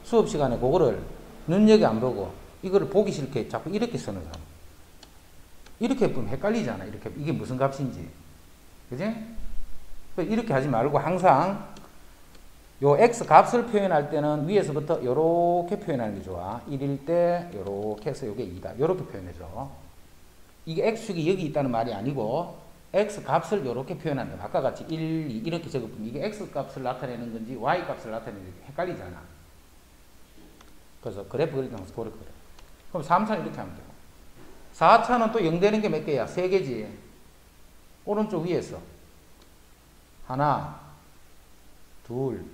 수업 시간에 그거를 눈여겨 안 보고 이거를 보기 싫게 자꾸 이렇게 쓰는 사람. 이렇게 보면 헷갈리잖아. 이렇게 이게 무슨 값인지. 그지? 이렇게 하지 말고 항상 요 x 값을 표현할 때는 위에서부터 요렇게 표현하는 게 좋아. 1일 때 요렇게 해서 요게 2다. 요렇게 표현해줘. 이게 x축이 여기 있다는 말이 아니고 x 값을 요렇게 표현하는 거야. 아까 같이 1, 2 이렇게 적어보면 이게 x 값을 나타내는 건지 y 값을 나타내는 건지 헷갈리잖아. 그래서 그래프 그릴 때 항상 그렇게 그래. 그럼 3차는 이렇게 하면 되고 4차는 또 0 되는 게 몇 개야? 3개지. 오른쪽 위에서 하나, 둘,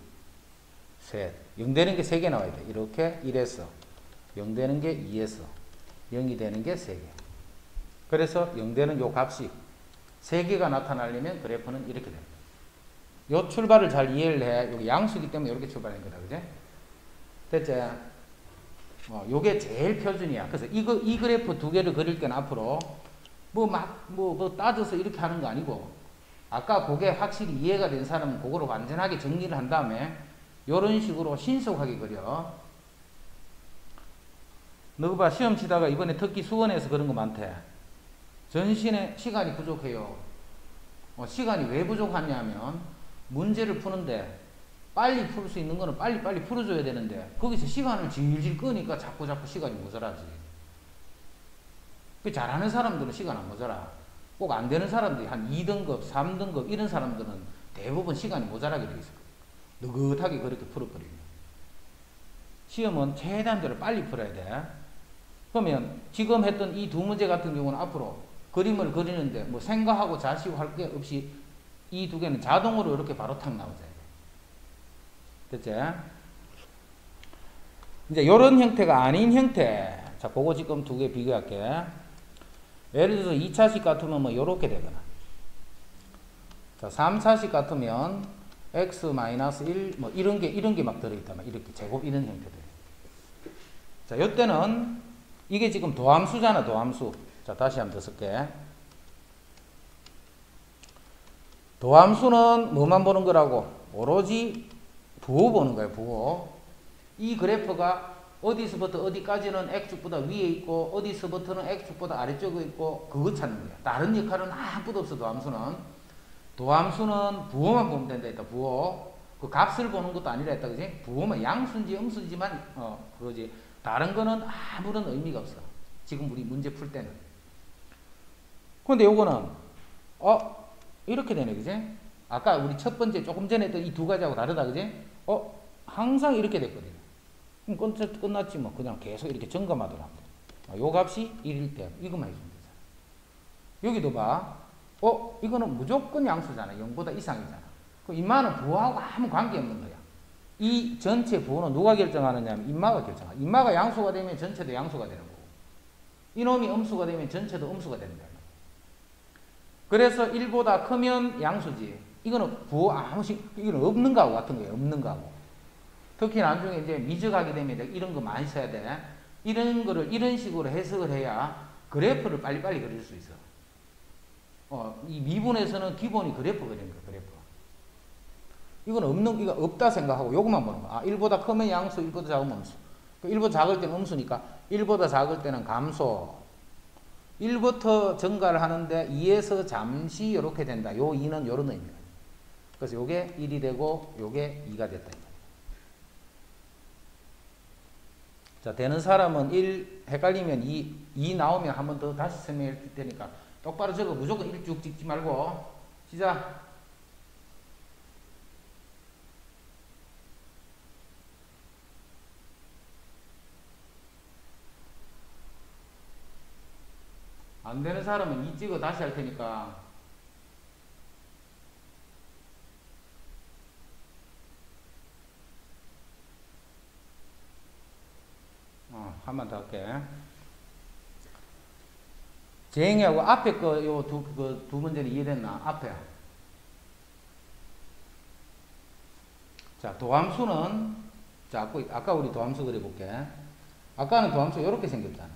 셋. 0 되는 게 3개 나와야 돼. 이렇게 1에서 0 되는 게 2에서 0이 되는 게 3개. 그래서 0 되는 요 값이 3개가 나타나려면 그래프는 이렇게 됩니다. 요 출발을 잘 이해를 해. 여기 양수기 때문에 이렇게 출발한 거다. 그지? 됐지? 요게 제일 표준이야. 그래서 이 그래프 2개를 그릴 때는 앞으로 뭐 따져서 이렇게 하는 거 아니고 아까 그게 확실히 이해가 된 사람은 그거로 완전하게 정리를 한 다음에 요런 식으로 신속하게 그려. 너 봐, 시험 치다가 이번에 특히 수원에서 그런 거 많대. 전신에 시간이 부족해요. 시간이 왜 부족하냐면 문제를 푸는데 빨리 풀 수 있는 거는 빨리 풀어줘야 되는데 거기서 시간을 질질 끄니까 자꾸 시간이 모자라지. 그 잘하는 사람들은 시간 안 모자라. 꼭 안 되는 사람들이 한 2등급, 3등급 이런 사람들은 대부분 시간이 모자라게 되어 있어요. 느긋하게 그렇게 풀어버리고. 시험은 최대한대로 빨리 풀어야 돼. 그러면 지금 했던 이 두 문제 같은 경우는 앞으로 그림을 그리는데 뭐 생각하고 자시고 할 게 없이 이 두 개는 자동으로 이렇게 바로 탁 나오잖아요. 됐지? 이제 요런 형태가 아닌 형태. 자, 그거 지금 2개 비교할게. 예를 들어서 2차식 같으면 뭐 요렇게 되거나. 자, 3차식 같으면 x-1 뭐 이런 게 막 들어있다. 막 이렇게 제곱 이런 형태들. 자, 요때는 이게 지금 도함수잖아, 도함수. 자, 다시 한번 더 쓸게. 도함수는 뭐만 보는 거라고? 오로지 부호 보는 거예요, 부호. 이 그래프가 어디서부터 어디까지는 X축보다 위에 있고 어디서부터는 X축보다 아래쪽에 있고 그거 찾는 거야. 다른 역할은 아무것도 없어. 도함수는 부호만 보면 된다 했다. 부호. 그 값을 보는 것도 아니라 했다. 그지? 부호만 양수인지 음수인지만 그거지. 다른 거는 아무런 의미가 없어. 지금 우리 문제 풀 때는. 근데 요거는 이렇게 되네. 그지? 아까 우리 첫 번째 조금 전에 했던 이 두 가지하고 다르다. 그지? 항상 이렇게 됐거든요. 그럼 끝났지 뭐. 그냥 계속 이렇게 점검하도록 합니다. 요 값이 1일 때 이것만 해주면 되잖아. 여기도 봐. 이거는 무조건 양수잖아. 0보다 이상이잖아. 그럼 인마는 부호하고 아무 관계없는 거야. 이 전체 부호는 누가 결정하느냐 하면 인마가 결정하고, 인마가 양수가 되면 전체도 양수가 되는 거고, 이놈이 음수가 되면 전체도 음수가 된다. 그래서 1보다 크면 양수지. 이거는 부호 이거는 없는 거하고 같은 거예요. 없는 거하고. 특히 나중에 이제 미적하게 되면 이런 거 많이 써야 돼. 이런 거를 이런 식으로 해석을 해야 그래프를 빨리빨리 그릴 수 있어. 이 미분에서는 기본이 그래프 그리는 거야, 그래프. 이거 없다 생각하고 요것만 보는 거야. 1보다 크면 양수, 1보다 작으면 음수. 1보다 작을 때는 음수니까 1보다 작을 때는 감소. 1부터 증가를 하는데 2에서 잠시 이렇게 된다. 요 2는 요런 의미입니다. 그래서 요게 1이 되고 요게 2가 됐다. 자, 되는 사람은 1 헷갈리면 2 나오면 한 번 더 다시 설명해 줄 테니까 똑바로 적어. 무조건 1 쭉 찍지 말고. 시작. 안 되는 사람은 2 찍어 다시 할 테니까. 한 번 더 할게. 재행하고 앞에 거, 두 문제는 이해됐나? 앞에. 자, 도함수는, 자, 아까 우리 도함수 그려볼게. 아까는 도함수 이렇게 생겼잖아.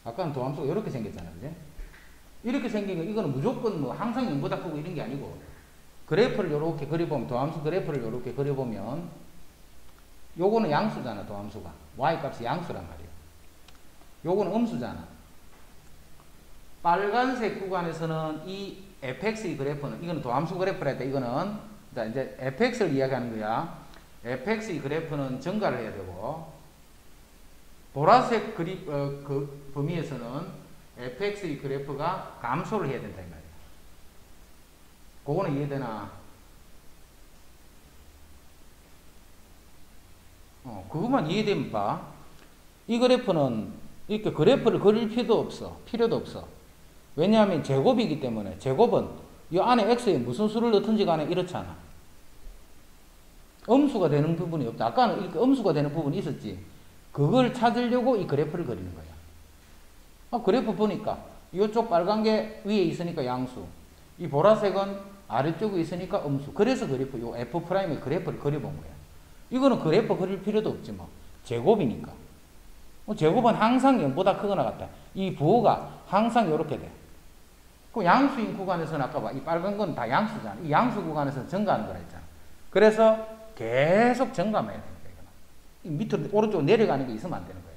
아까는 도함수가 이렇게 생겼잖아. 그지? 이렇게 생긴 거, 이거는 무조건 뭐 항상 0보다 크고 이런 게 아니고, 그래프를 이렇게 그려보면, 도함수 그래프를 이렇게 그려보면, 요거는 양수잖아, 도함수가. y 값이 양수란 말이야. 요거는 음수잖아. 빨간색 구간에서는 이 fx의 그래프는, 이거는 도함수 그래프라 했다. 이거는, 자, 이제 fx를 이야기하는 거야. fx의 그래프는 증가를 해야 되고, 보라색 그 범위에서는 fx의 그래프가 감소를 해야 된다, 이 말이야. 그거는 이해되나? 그것만 이해되면 봐. 이 그래프는 이렇게 그래프를 그릴 필요도 없어. 왜냐하면 제곱이기 때문에, 제곱은 이 안에 x에 무슨 수를 넣든지 간에 이렇잖아. 음수가 되는 부분이 없다. 아까는 이렇게 음수가 되는 부분이 있었지. 그걸 찾으려고 이 그래프를 그리는 거야. 그래프 보니까 이쪽 빨간 게 위에 있으니까 양수, 이 보라색은 아래쪽에 있으니까 음수. 그래서 그래프, 요 F'의 그래프를 그려본 거야. 이거는 그래프 그릴 필요도 없지 뭐. 제곱이니까. 제곱은 항상 0보다 크거나 같다. 이 부호가 항상 이렇게 돼. 그 양수인 구간에서는 아까 봐. 이 빨간 건 다 양수잖아. 이 양수 구간에서는 증가하는 거라 했잖아. 그래서 계속 증가해야 되는 거야. 이거는. 밑으로, 오른쪽으로 내려가는 게 있으면 안 되는 거예요.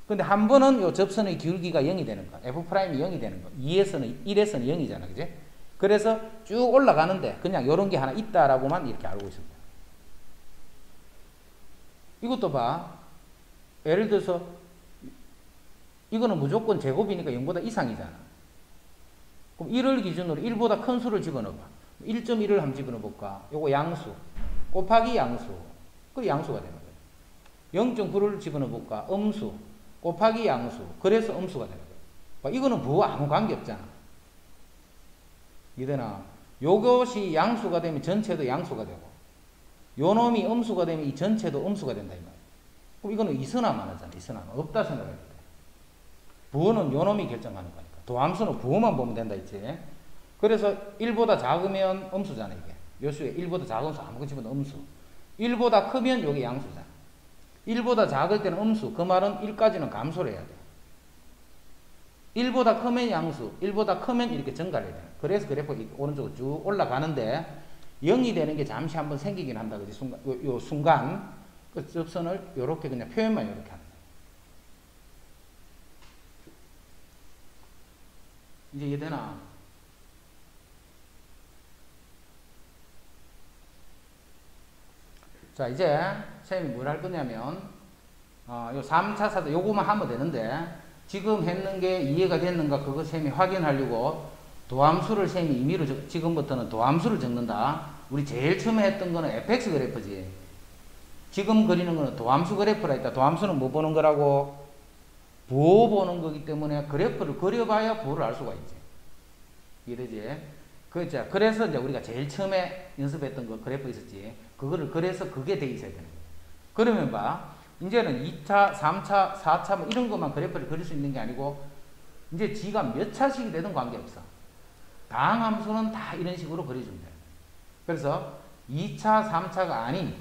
근데 한 번은 요 접선의 기울기가 0이 되는 거야. F'이 0이 되는 거야. 1에서는 0이잖아. 그지? 그래서 쭉 올라가는데 그냥 요런 게 하나 있다라고만 이렇게 알고 있습니다. 이것도 봐. 예를 들어서 이거는 무조건 제곱이니까 0보다 이상이잖아. 그럼 1을 기준으로 1보다 큰 수를 집어넣어봐. 1.1을 한번 집어넣어볼까? 요거 양수 곱하기 양수, 그 양수가 되는 거예요. 0.9를 집어넣어볼까? 음수 곱하기 양수, 그래서 음수가 되는 거예요. 이거는 부호와 아무 관계 없잖아. 이되나? 요것이 양수가 되면 전체도 양수가 되고, 요 놈이 음수가 되면 이 전체도 음수가 된다 이 말이야. 그럼 이거는 이선화만 하잖아. 이선화만. 없다 생각해야 돼. 부호는 요 놈이 결정하는 거니까. 도함수는 부호만 보면 된다 했지. 그래서 1보다 작으면 음수잖아 이게. 요 수에 1보다 작은 수 아무것도 집어넣으면 음수. 1보다 크면 요게 양수잖아. 1보다 작을 때는 음수. 그 말은 1까지는 감소를 해야 돼. 1보다 크면 양수, 1보다 크면 이렇게 증가를 해야 돼. 그래서 그래프 오른쪽으로 쭉 올라가는데 0이 되는 게 잠시 한번 생기긴 한다. 그지? 순간 그 접선을 요렇게 그냥 표현만 요렇게 하는 거야. 이제 이해되나? 자, 이제 쌤이 뭘 할 거냐면 요 3차 사도 요거만 하면 되는데, 지금 했는 게 이해가 됐는가 그거 쌤이 확인하려고 도함수를 셈이 임의로 지금부터는 도함수를 적는다. 우리 제일 처음에 했던 거는 fx 그래프지. 지금 그리는 거는 도함수 그래프라 했다. 도함수는 뭐 보는 거라고? 부호 보는 거기 때문에 그래프를 그려봐야 부호를 알 수가 있지. 이해되지? 그래서 이제 우리가 제일 처음에 연습했던 거 그래프 있었지. 그거를 그래서 그게 돼 있어야 되는 거야. 그러면 봐. 이제는 2차, 3차, 4차 뭐 이런 것만 그래프를 그릴 수 있는 게 아니고 이제 지가 몇 차씩이 되든 관계없어. 다항함수는 다 이런 식으로 그려주면 돼. 그래서 2차, 3차가 아닌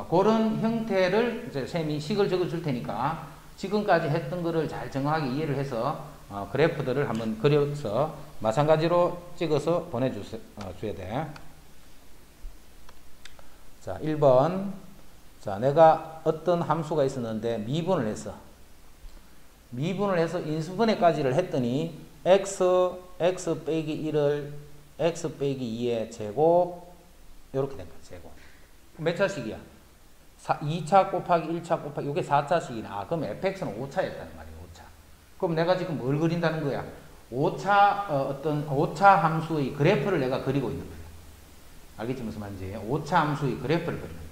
그런 형태를 이제 쌤이 식을 적어줄 테니까 지금까지 했던 거를 잘 정확하게 이해를 해서 그래프들을 한번 그려서 마찬가지로 찍어서 보내줘야 돼. 자, 1번. 자, 내가 어떤 함수가 있었는데 미분을 했어. 미분을 해서 인수분해까지를 했더니 x 빼기 1을 x 빼기 2의 제곱 이렇게 된 거야. 제곱. 몇 차식이야? 2차 곱하기 1차 곱하기 이게 4차식이네. 그럼 fx는 5차였다는 말이야. 5차. 그럼 내가 지금 뭘 그린다는 거야? 5차 함수의 그래프를 내가 그리고 있는 거야. 알겠지 무슨 말인지? 5차 함수의 그래프를 그리는 거야.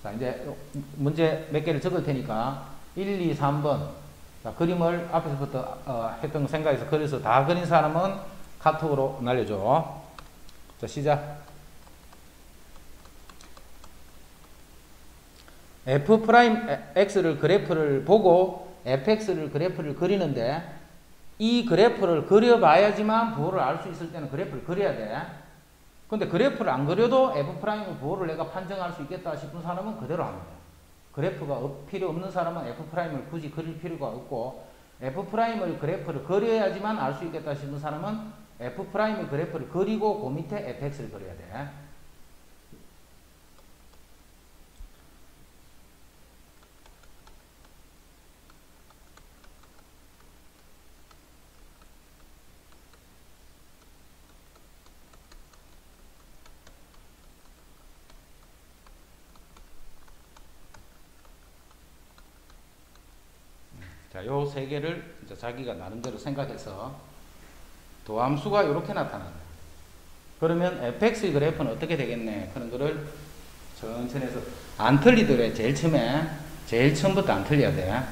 자, 이제 문제 몇 개를 적을 테니까 1, 2, 3번 자, 그림을 앞에서부터 했던 거 생각해서 그려서 다 그린 사람은 카톡으로 날려줘. 자, 시작. f'x를 그래프를 보고 fx를 그래프를 그리는데 이 그래프를 그려봐야지만 부호를 알 수 있을 때는 그래프를 그려야 돼. 근데 그래프를 안 그려도 f'의 부호를 내가 판정할 수 있겠다 싶은 사람은 그대로 하면 돼. 그래프가 필요 없는 사람은 f'을 굳이 그릴 필요가 없고 f'의 그래프를 그려야지만 알 수 있겠다 싶은 사람은 f'의 그래프를 그리고 그 밑에 fx를 그려야 돼. 자, 요 세 개를 이제 자기가 나름대로 생각해서 도함수가 이렇게 나타난다. 그러면 fx의 그래프는 어떻게 되겠네? 그런 거를 천천히 해서 안 틀리더래. 제일 처음부터 안 틀려야 돼.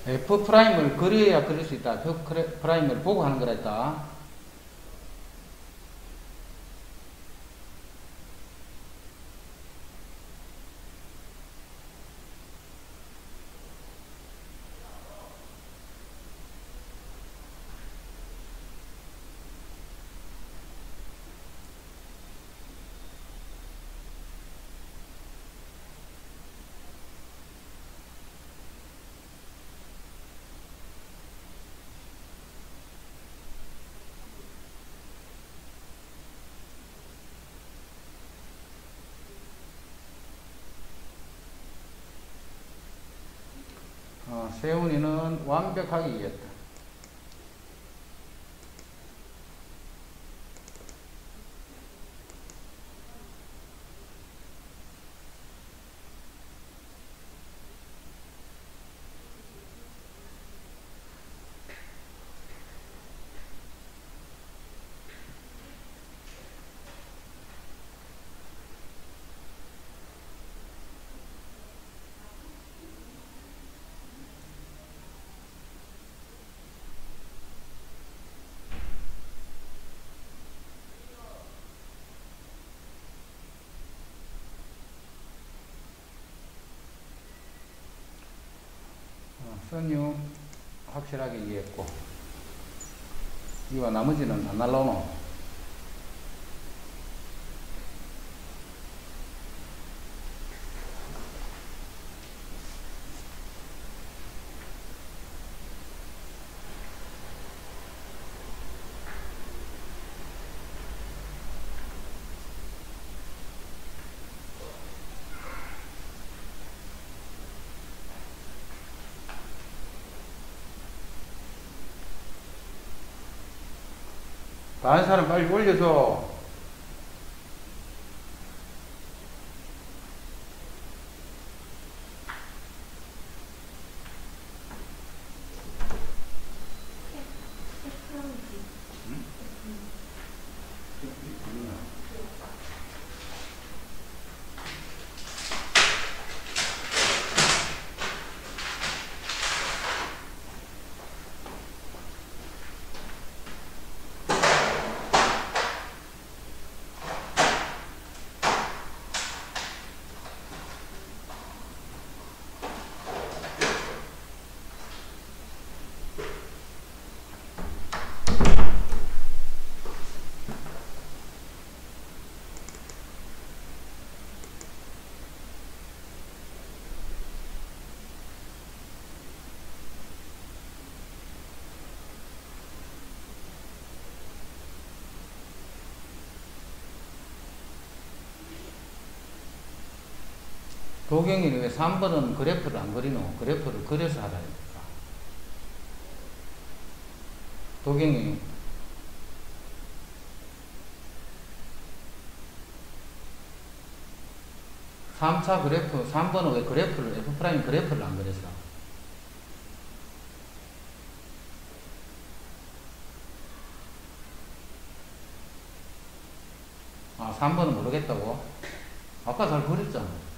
F 프라임을 그려야 그릴 수 있다. F 프라임을 보고 하는 거라 했다. 세훈이는 완벽하게 이해했다. 선유 확실하게 이해했고, 이와 나머지는 안 날라오노? 다른 사람 빨리 올려줘. 도경이는 왜 3번은 그래프를 안 그리노? 그래프를 그려서 하라 했다. 도경이 3차 그래프, 3번은 왜 그래프를, F'라인 그래프를 안 그렸어? 아, 3번은 모르겠다고? 아까 잘 그렸잖아.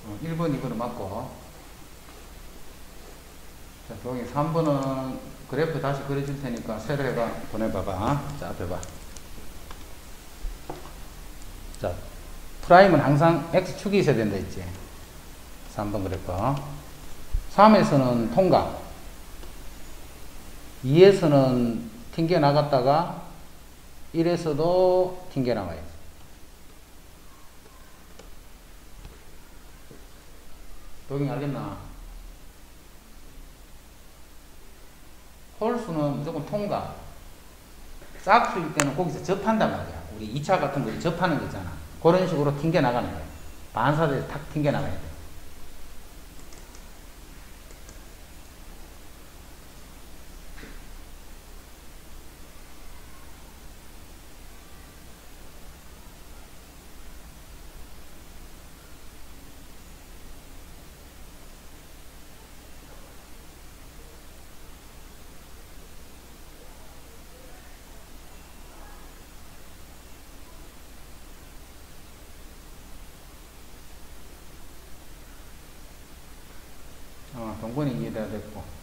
어, 1번, 2번은 맞고. 자, 여기 3번은 그래프 다시 그려줄 테니까 새로 해봐. 보내봐봐. 자, 앞에 봐. 자, 프라임은 항상 X축이 있어야 된다 했지. 3번 그래프. 3에서는 통각. 2에서는 튕겨 나갔다가 1에서도 튕겨 나가요. 도경이 알겠나? 홀수는 무조건 통각. 짝수일 때는 거기서 접한단 말이야. 우리 2차 같은 거 접하는 거 있잖아. 그런 식으로 튕겨 나가는 거야. 반사대에 탁 튕겨 나가야 돼. 동건이 이해가 됐고.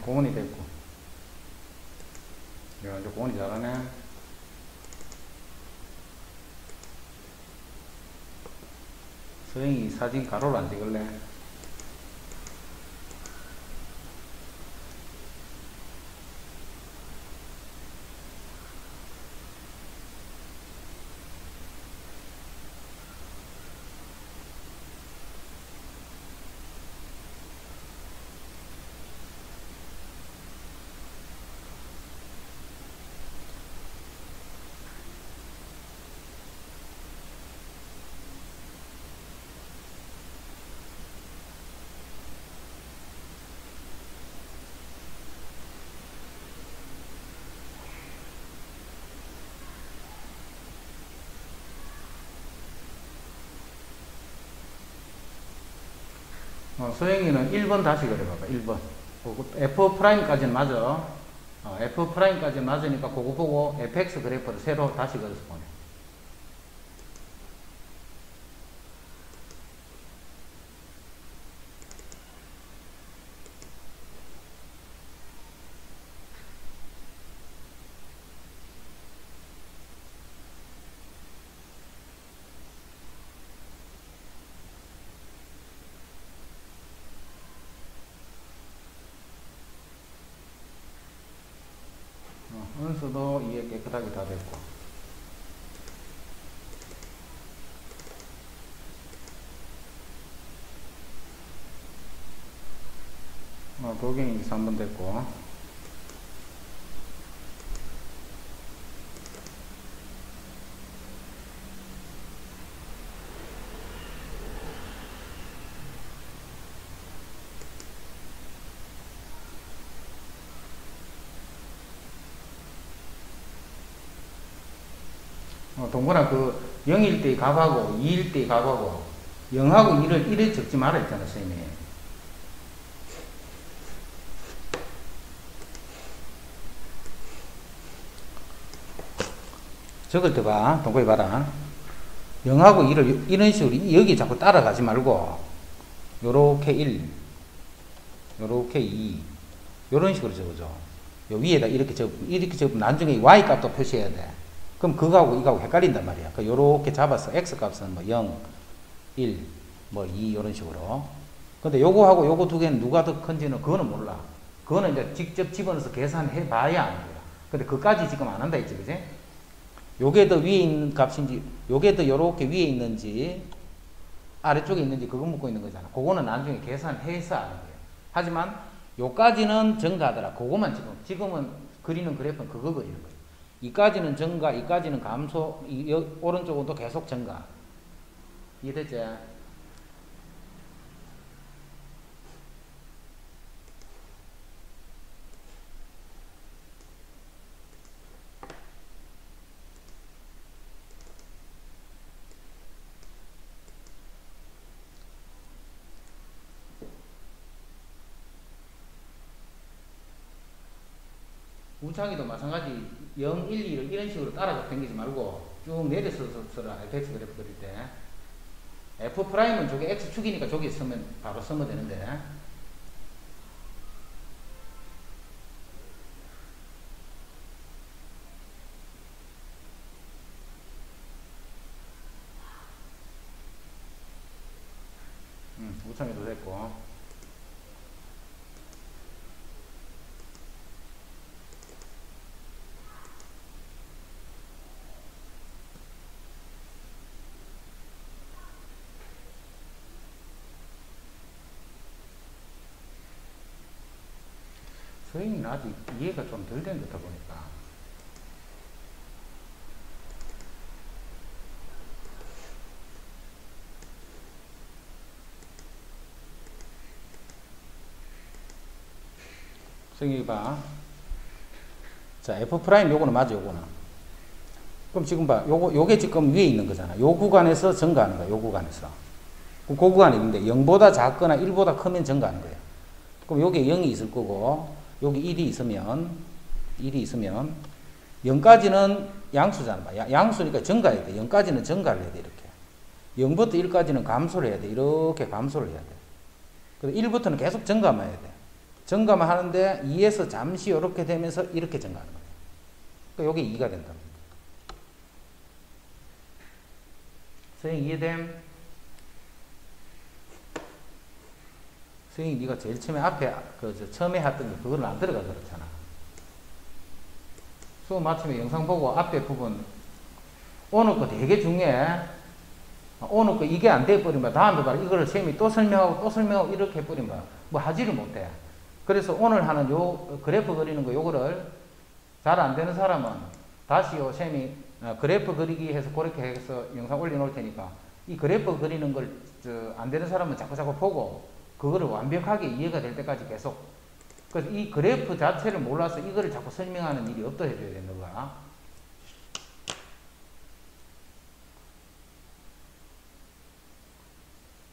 공원이 됐고. 야, 이제 공원이 잘하네. 서영이 사진 가로로 안 찍을래? 소영이는 1번 다시 그려봐봐. 1번. F'까지는 맞아. F'까지는 맞으니까 그거 보고 fx 그래프를 새로 다시 그려서 보내. 은수도 이해 깨끗하게 다 됐고. 도경이 3번 됐고. 동건아, 0일 때 값하고 2일 때 값하고 0하고 1을 1에 적지 말아 했잖아, 선생님이. 적을 때 봐. 동건이 봐라. 0하고 1을 이런 식으로 여기 자꾸 따라가지 말고 요렇게 1, 요렇게 2 요런 식으로 적어줘. 요 위에다 이렇게 적으면 나중에 y 값도 표시해야 돼. 그럼 그거하고 이거하고 헷갈린단 말이야. 요렇게 잡았어. x 값은 뭐 0, 1, 뭐 2 이런 식으로. 근데 요거하고 요거 두 개는 누가 더 큰지는 그거는 몰라. 그거는 이제 직접 집어넣어서 계산해 봐야 아는 거야. 근데 그까지 지금 안 한다 했지, 그지? 요게 더 위에 있는 값인지, 요게 더 요렇게 위에 있는지, 아래쪽에 있는지 그거 묻고 있는 거잖아. 그거는 나중에 계산해서 아는 거야. 하지만 요까지는 증가하더라. 그거만 지금은 그리는 그래프는 그거 그리는 거야. 이까지는 증가, 이까지는 감소, 오른쪽은 또 계속 증가. 이해됐지? 우창이도 마찬가지 0, 1, 2를 이런 식으로 따라서 당기지 말고 쭉 내려서 써라. fx 그래프 그릴 때 f'은 저게 x축이니까 저기 쓰면 바로 쓰면 되는데 우창이도 됐고 서인이는 아직 이해가 좀 덜 된 듯하 보니까. 여기 봐. 자, F 프라임 요거는 맞아, 요거는. 그럼 지금 봐. 요게 지금 위에 있는 거잖아. 요 구간에서 증가하는 거야, 요 구간에서. 그 구간이 있는데 0보다 작거나 1보다 크면 증가하는 거야. 그럼 요게 0이 있을 거고, 여기 1이 있으면 0까지는 양수잖아. 양수니까 증가해야 돼. 0까지는 증가를 해야 돼, 이렇게. 0부터 1까지는 감소를 해야 돼. 이렇게 감소를 해야 돼. 그래서 1부터는 계속 증가만 해야 돼. 증가만 하는데 2에서 잠시 이렇게 되면서 이렇게 증가하는 거예요. 그러니까 이게 2가 된다. 선생님 이해됨? 선생님 네가 제일 처음에 앞에 처음에 했던 거 그거는 안 들어가 그렇잖아. 수업 마치면 영상 보고 앞에 부분 오늘 거 되게 중요해. 오늘 거 이게 안 돼 버리면 다음에 봐라 이거를 선생님이 또 설명하고 이렇게 해버리면 뭐 하지를 못해. 그래서 오늘 하는 요 그래프 그리는 거 요거를 잘 안 되는 사람은 다시 요 쌤이 그래프 그리기 해서 그렇게 해서 영상 올려놓을 테니까 이 그래프 그리는 걸 안 되는 사람은 자꾸 보고 그거를 완벽하게 이해가 될 때까지 계속. 그래서 이 그래프 자체를 몰라서 이거를 자꾸 설명하는 일이 없다 해줘야 되는 거야.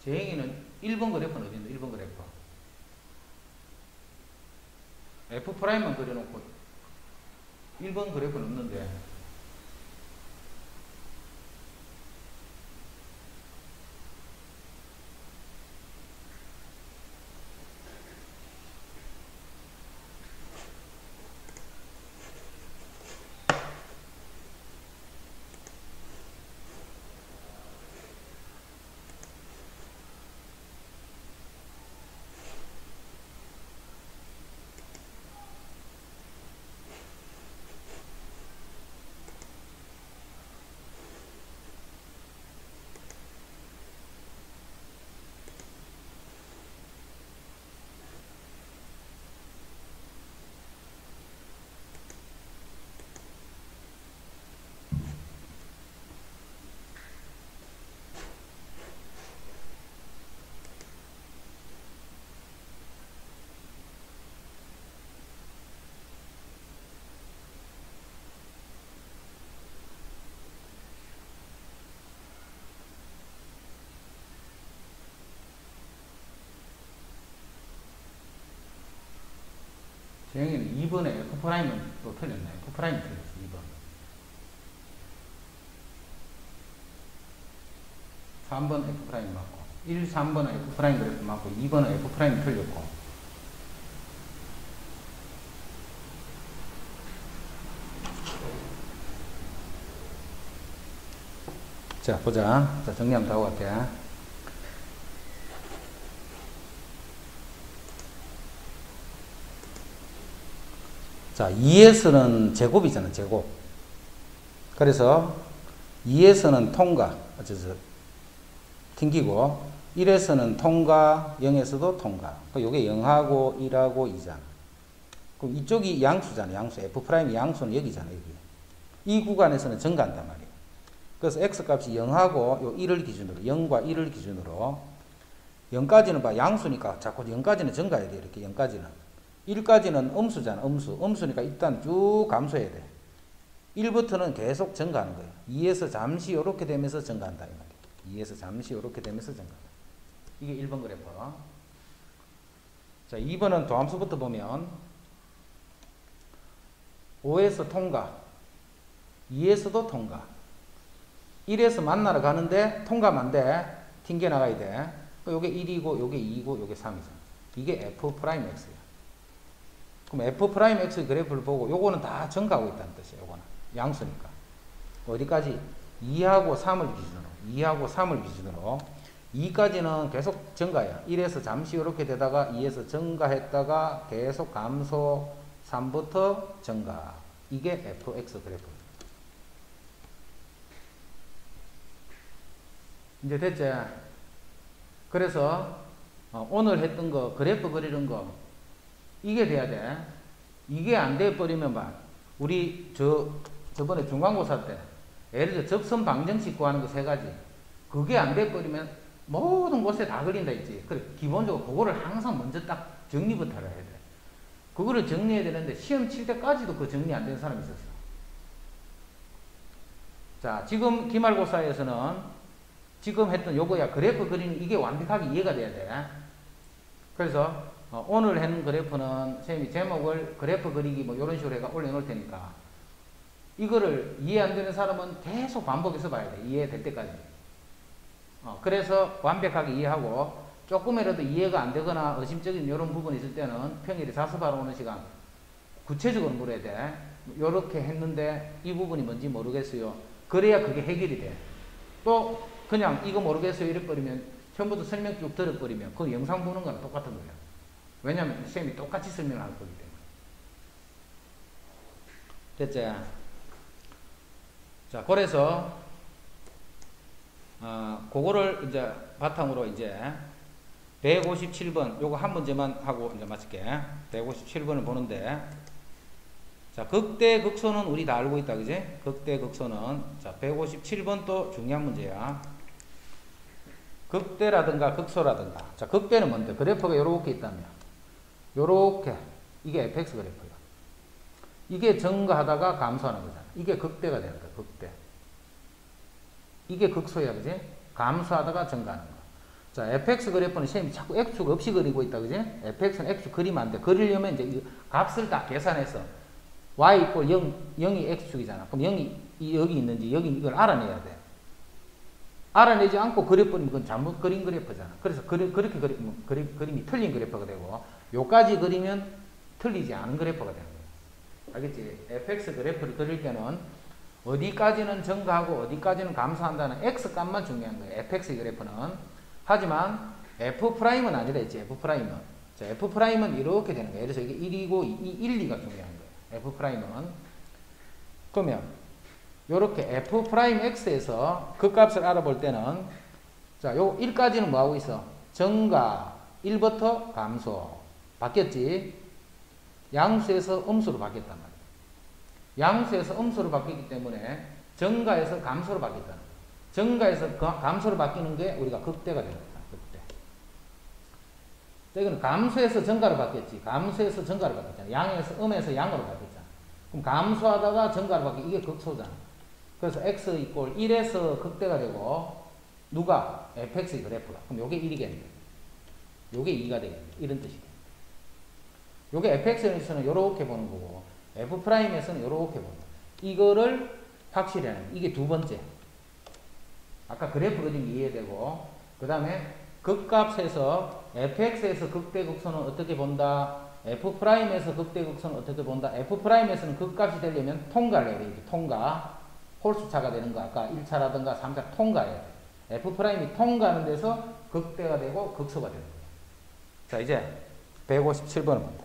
재영이는 1번 그래프는 어디 있는데? 1번 그래프. F'만 그려놓고 1번 그래프는 없는데. 재영이는 2번에 F'은 또 틀렸네. F'이 틀렸어. 2번. 3번 F' 맞고 1, 3번은 F' 그래프 맞고 2번은 F' 틀렸고. 자 보자. 자 정리 한번 하고 갈게. 자 2에서는 제곱이잖아. 제곱. 그래서 2에서는 통과 어쩌서 튕기고 1에서는 통과 0에서도 통과. 요게 0하고 1하고 2잖아. 그럼 이쪽이 양수잖아. 양수. F'이 양수는 여기잖아. 여기. 이 구간에서는 증가한단 말이에요. 그래서 X값이 0하고 요 1을 기준으로 0과 1을 기준으로 0까지는 봐. 양수니까 자꾸 0까지는 증가해야 돼. 이렇게 0까지는. 1까지는 음수잖아. 음수니까 일단 쭉 감소해야 돼. 1부터는 계속 증가하는 거예요. 2에서 잠시 이렇게 되면서 증가한다. 이 말이에요. 2에서 잠시 이렇게 되면서 증가한다. 이게 1번 그래프. 자, 2번은 도함수부터 보면 5에서 통과, 2에서도 통과, 1에서 만나러 가는데 통과만 안 돼. 튕겨 나가야 돼. 요게 1이고 요게 2이고 요게 3이잖아. 이게 F'X야. 그럼 F'X 그래프를 보고 요거는 다 증가하고 있다는 뜻이에요. 요거는 양수니까. 어디까지? 2하고 3을 기준으로. 2하고 3을 기준으로. 2까지는 계속 증가야. 1에서 잠시 이렇게 되다가 2에서 증가했다가 계속 감소. 3부터 증가. 이게 Fx 그래프입니다. 이제 됐지? 그래서 오늘 했던 거 그래프 그리는 거 이게 돼야 돼. 이게 안 돼 버리면 봐. 우리 저번에 중간고사 때 예를 들어 접선 방정식 구하는 거 3가지. 그게 안 돼 버리면 모든 곳에 다 걸린다 있지. 그래 기본적으로 그거를 항상 먼저 딱 정리부터 해야 돼. 그거를 정리해야 되는데 시험 칠 때까지도 그 정리 안 되는 사람이 있었어. 자, 지금 기말고사에서는 지금 했던 요거야 그래프 그리는 이게 완벽하게 이해가 돼야 돼. 그래서 오늘 했는 그래프는 선생님이 제목을 그래프 그리기 뭐 이런 식으로 해가 올려놓을 테니까 이거를 이해 안 되는 사람은 계속 반복해서 봐야 돼. 이해될 때까지. 그래서 완벽하게 이해하고 조금이라도 이해가 안 되거나 의심적인 이런 부분이 있을 때는 평일에 자습하러 오는 시간 구체적으로 물어야 돼. 요렇게 했는데 이 부분이 뭔지 모르겠어요. 그래야 그게 해결이 돼. 또 그냥 이거 모르겠어요 이래버리면 처음부터 설명 쭉 들어버리면 그 영상 보는 거랑 똑같은 거야. 왜냐면 선생님이 똑같이 설명을 할 거기 때문에. 됐지? 자, 그래서 그거를 이제 바탕으로 이제 157번 요거 한 문제만 하고 이제 마칠게. 157번을 보는데 자, 극대 극소는 우리 다 알고 있다. 그지? 극대 극소는 자, 157번 또 중요한 문제야. 극대라든가 극소라든가. 자, 극대는 뭔데? 그래프가 요렇게 있다면 요렇게 이게 fx 그래프야. 이게 증가하다가 감소하는 거잖아. 이게 극대가 되는 거야. 극대. 이게 극소야. 그지? 감소하다가 증가하는 거. 자, fx 그래프는 선생님이 자꾸 x축 없이 그리고 있다. 그지? fx는 x축 그리면 안 돼. 그리려면 이제 이 값을 다 계산해서 y 이꼴 0, 0이 x축이잖아. 그럼 0이 여기 있는지 여기 이걸 알아내야 돼. 알아내지 않고 그려버리면 그건 잘못 그린 그래프잖아. 그래서 그렇게 그리면 그림이 틀린 그래프가 되고 요까지 그리면 틀리지 않은 그래프가 되는 거야. 알겠지? fx 그래프를 그릴 때는 어디까지는 증가하고 어디까지는 감소한다는 x값만 중요한 거예요. fx 그래프는. 하지만 f'은 아니라 했지. f'은. 자, f'은 이렇게 되는 거예요. 그래서 이게 1이고 1, 2가 중요한 거예요. f'은. 그러면 요렇게 f'x에서 그 값을 알아볼 때는 자, 요 1까지는 뭐 하고 있어? 증가 1부터 감소. 바뀌었지? 양수에서 음수로 바뀌었단 말이야. 양수에서 음수로 바뀌기 때문에 증가에서 감소로 바뀌었다는 거야. 증가에서 감소로 바뀌는 게 우리가 극대가 되는 거야. 극대. 이거는 감소에서 증가로 바뀌었지. 감소에서 증가로 바뀌었잖아. 양에서 음에서 양으로 바뀌었잖아. 그럼 감소하다가 증가로 바뀌 이게 극소잖아. 그래서 x 이꼴 1에서 극대가 되고 누가? fx의 그래프가. 그럼 요게 1이겠네. 요게 2가 되겠네. 이런 뜻이겠네. 요게 fx에서는 요렇게 보는 거고 f'에서는 요렇게 보는 거야. 이거를 확실히 하는 이게 두 번째. 아까 그래프 그림 이해되고 그 다음에 극값에서 fx에서 극대 극소는 어떻게 본다? f'에서 극대 극소는 어떻게 본다? f'에서는 극값이 되려면 통과를 해야 돼. 통과. 홀수차가 되는 거 아까 1차라든가 3차 통과해야 돼. f'이 통과하는 데서 극대가 되고 극소가 되는 거야. 자, 이제 157번을 본다.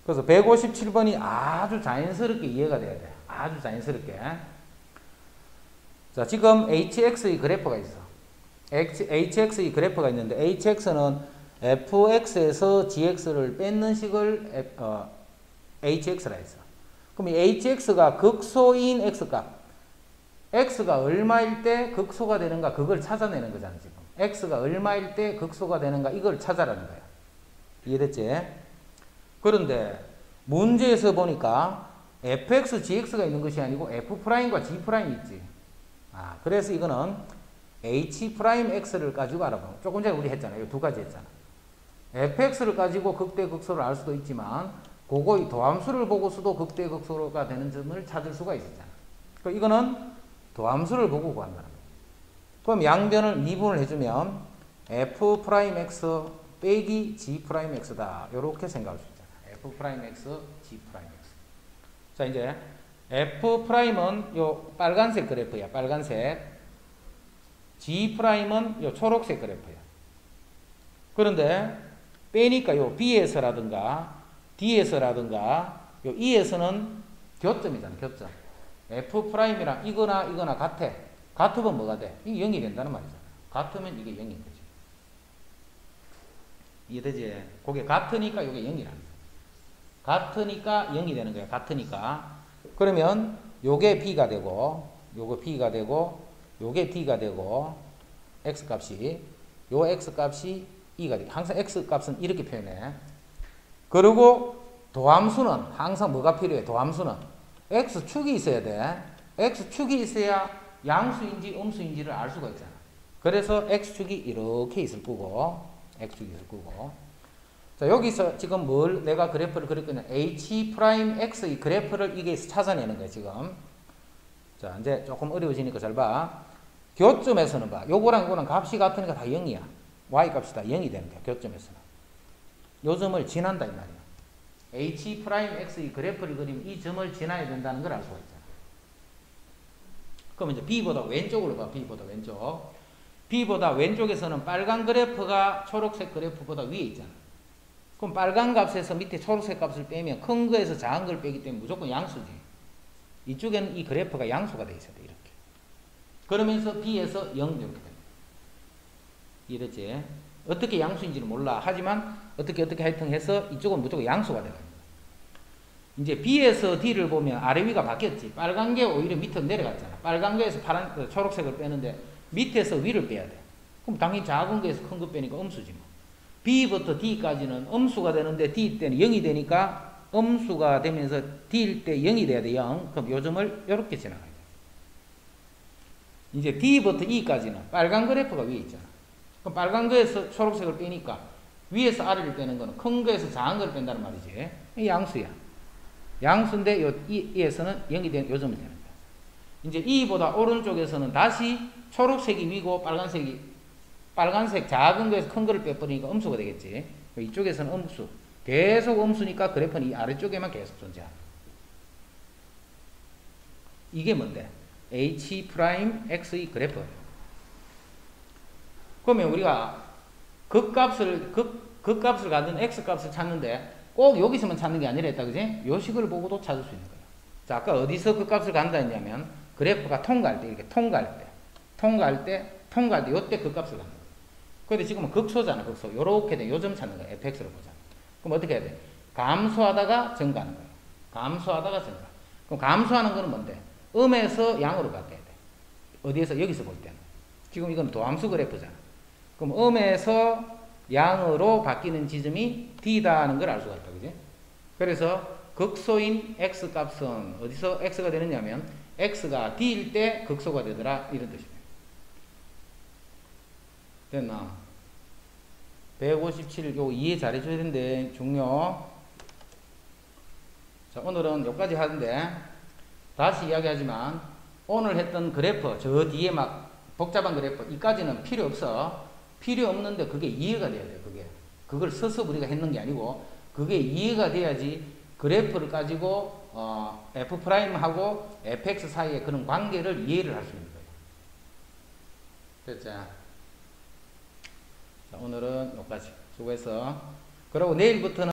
그래서 157번이 아주 자연스럽게 이해가 돼야 돼. 아주 자연스럽게. 자, 지금 hx의 그래프가 있어. hx의 그래프가 있는데 hx는 fx에서 gx를 뺏는 식을 hx라 했어. 그럼 이 hx가 극소인 x값. x가 얼마일 때 극소가 되는가 그걸 찾아내는 거잖아 지금. x가 얼마일 때 극소가 되는가 이걸 찾아라는 거야. 이해됐지? 그런데 문제에서 보니까 fx, gx가 있는 것이 아니고 f'과 g'이 있지. 그래서 이거는 h'x를 가지고 알아보는 거야. 조금 전에 우리 했잖아요. 이 두 가지 했잖아. fx를 가지고 극대 극소를 알 수도 있지만 그거의 도함수를 보고서도 극대 극소가 되는 점을 찾을 수가 있었잖아. 그러니까 이거는 도함수를 보고 구한다는 거야. 그럼 양변을 미분을 해주면 f'x 빼기 g'x다. 이렇게 생각할 수 있잖아. f'x, g'x. 자, 이제 f'은 요 빨간색 그래프야. 빨간색. g'은 요 초록색 그래프야. 그런데 빼니까 요 b에서라든가 d에서라든가 요 e에서는 교점이잖아. 교점. f'이랑 이거나 같아. 같으면 뭐가 돼? 이게 0이 된다는 말이잖아. 같으면 이게 0인 거지. 이해되지? 그게 같으니까 이게 0이라는 거야. 같으니까 0이 되는 거야. 같으니까. 그러면 요게 b가 되고 요거 b가 되고 요게 d가 되고 x값이 요 x값이 e가 돼. 항상 x값은 이렇게 표현해. 그리고 도함수는 항상 뭐가 필요해? 도함수는 x축이 있어야 돼. x축이 있어야 양수인지 음수인지를 알 수가 있잖아. 그래서 x축이 이렇게 있을 거고, x축이 있을 거고. 자, 여기서 지금 뭘 내가 그래프를 그릴 거냐? h'x의 그래프를 이게 찾아내는 거야, 지금. 자, 이제 조금 어려워지니까 잘 봐. 교점에서는 봐. 요거랑 요거랑 값이 같으니까 다 0이야. y 값이 다 0이 되는 거야, 교점에서는. 요 점을 지난다, 이 말이야. h'x의 그래프를 그리면 이 점을 지나야 된다는 걸 알 수가 있잖아. 그럼 이제 b보다 왼쪽으로 봐, b보다 왼쪽. b보다 왼쪽에서는 빨간 그래프가 초록색 그래프보다 위에 있잖아. 그럼 빨간 값에서 밑에 초록색 값을 빼면 큰 거에서 작은 걸 빼기 때문에 무조건 양수지. 이쪽에는 이 그래프가 양수가 돼 있어야 돼, 이렇게. 그러면서 b에서 0 이렇게 됩니다. 이러지. 어떻게 양수인지는 몰라. 하지만 어떻게 하여튼 해서 이쪽은 무조건 양수가 돼요. 이제 b에서 d를 보면 아래 위가 바뀌었지. 빨간 게 오히려 밑으로 내려갔잖아. 빨간 거에서 파란 초록색을 빼는데 밑에서 위를 빼야 돼. 그럼 당연히 작은 거에서 큰 거 빼니까 음수지 뭐. b부터 d까지는 음수가 되는데 d 때는 0이 되니까 음수가 되면서 d일 때 0이 돼야 돼. 0. 그럼 요 점을 이렇게 지나가야 돼. 이제 d부터 e까지는 빨간 그래프가 위에 있잖아. 그럼 빨간 거에서 초록색을 빼니까 위에서 아래를 빼는 거는 큰 거에서 작은 걸 뺀다는 말이지. 이 양수야. 양수인데 요 e에서는 0이 되는 요 점을 되는 거야. 이제 e보다 오른쪽에서는 다시 초록색이 위고 빨간색 작은 거에서 큰 거를 빼버리니까 음수가 되겠지. 이쪽에서는 음수. 계속 음수니까 그래프는 이 아래쪽에만 계속 존재한다. 이게 뭔데? h'x의 그래프예요. 그러면 우리가 극값을 갖는 x값을 찾는데 꼭 여기서만 찾는 게 아니라 했다, 그지? 요 식을 보고도 찾을 수 있는 거예요. 자, 아까 어디서 극값을 간다 했냐면 그래프가 통과할 때, 이렇게 통과할 때 요때 극값을 간다. 근데 지금은 극소잖아, 극소. 요렇게 돼. 요 점 찾는 거야. fx로 보자. 그럼 어떻게 해야 돼? 감소하다가 증가하는 거야. 감소하다가 증가. 그럼 감소하는 거는 뭔데? 음에서 양으로 바뀌어야 돼. 어디에서? 여기서 볼 때는. 지금 이건 도함수 그래프잖아. 그럼 음에서 양으로 바뀌는 지점이 d다는 걸 알 수가 있다, 그지? 그래서 극소인 x 값은 어디서 x가 되느냐면 x가 d일 때 극소가 되더라, 이런 뜻이에요. 됐나? 157, 요거 이해 잘 해줘야 되는데, 중요. 자, 오늘은 여기까지 하는데, 다시 이야기하지만, 오늘 했던 그래프, 저 뒤에 막 복잡한 그래프, 이까지는 필요 없어. 필요 없는데, 그게 이해가 돼야 돼, 그게. 그걸 써서 우리가 했는 게 아니고, 그게 이해가 돼야지, 그래프를 가지고, F'하고 fx 사이의 그런 관계를 이해를 할 수 있는 거예요. 됐죠? 자, 오늘은 여기까지. 수고했어. 그리고 내일부터는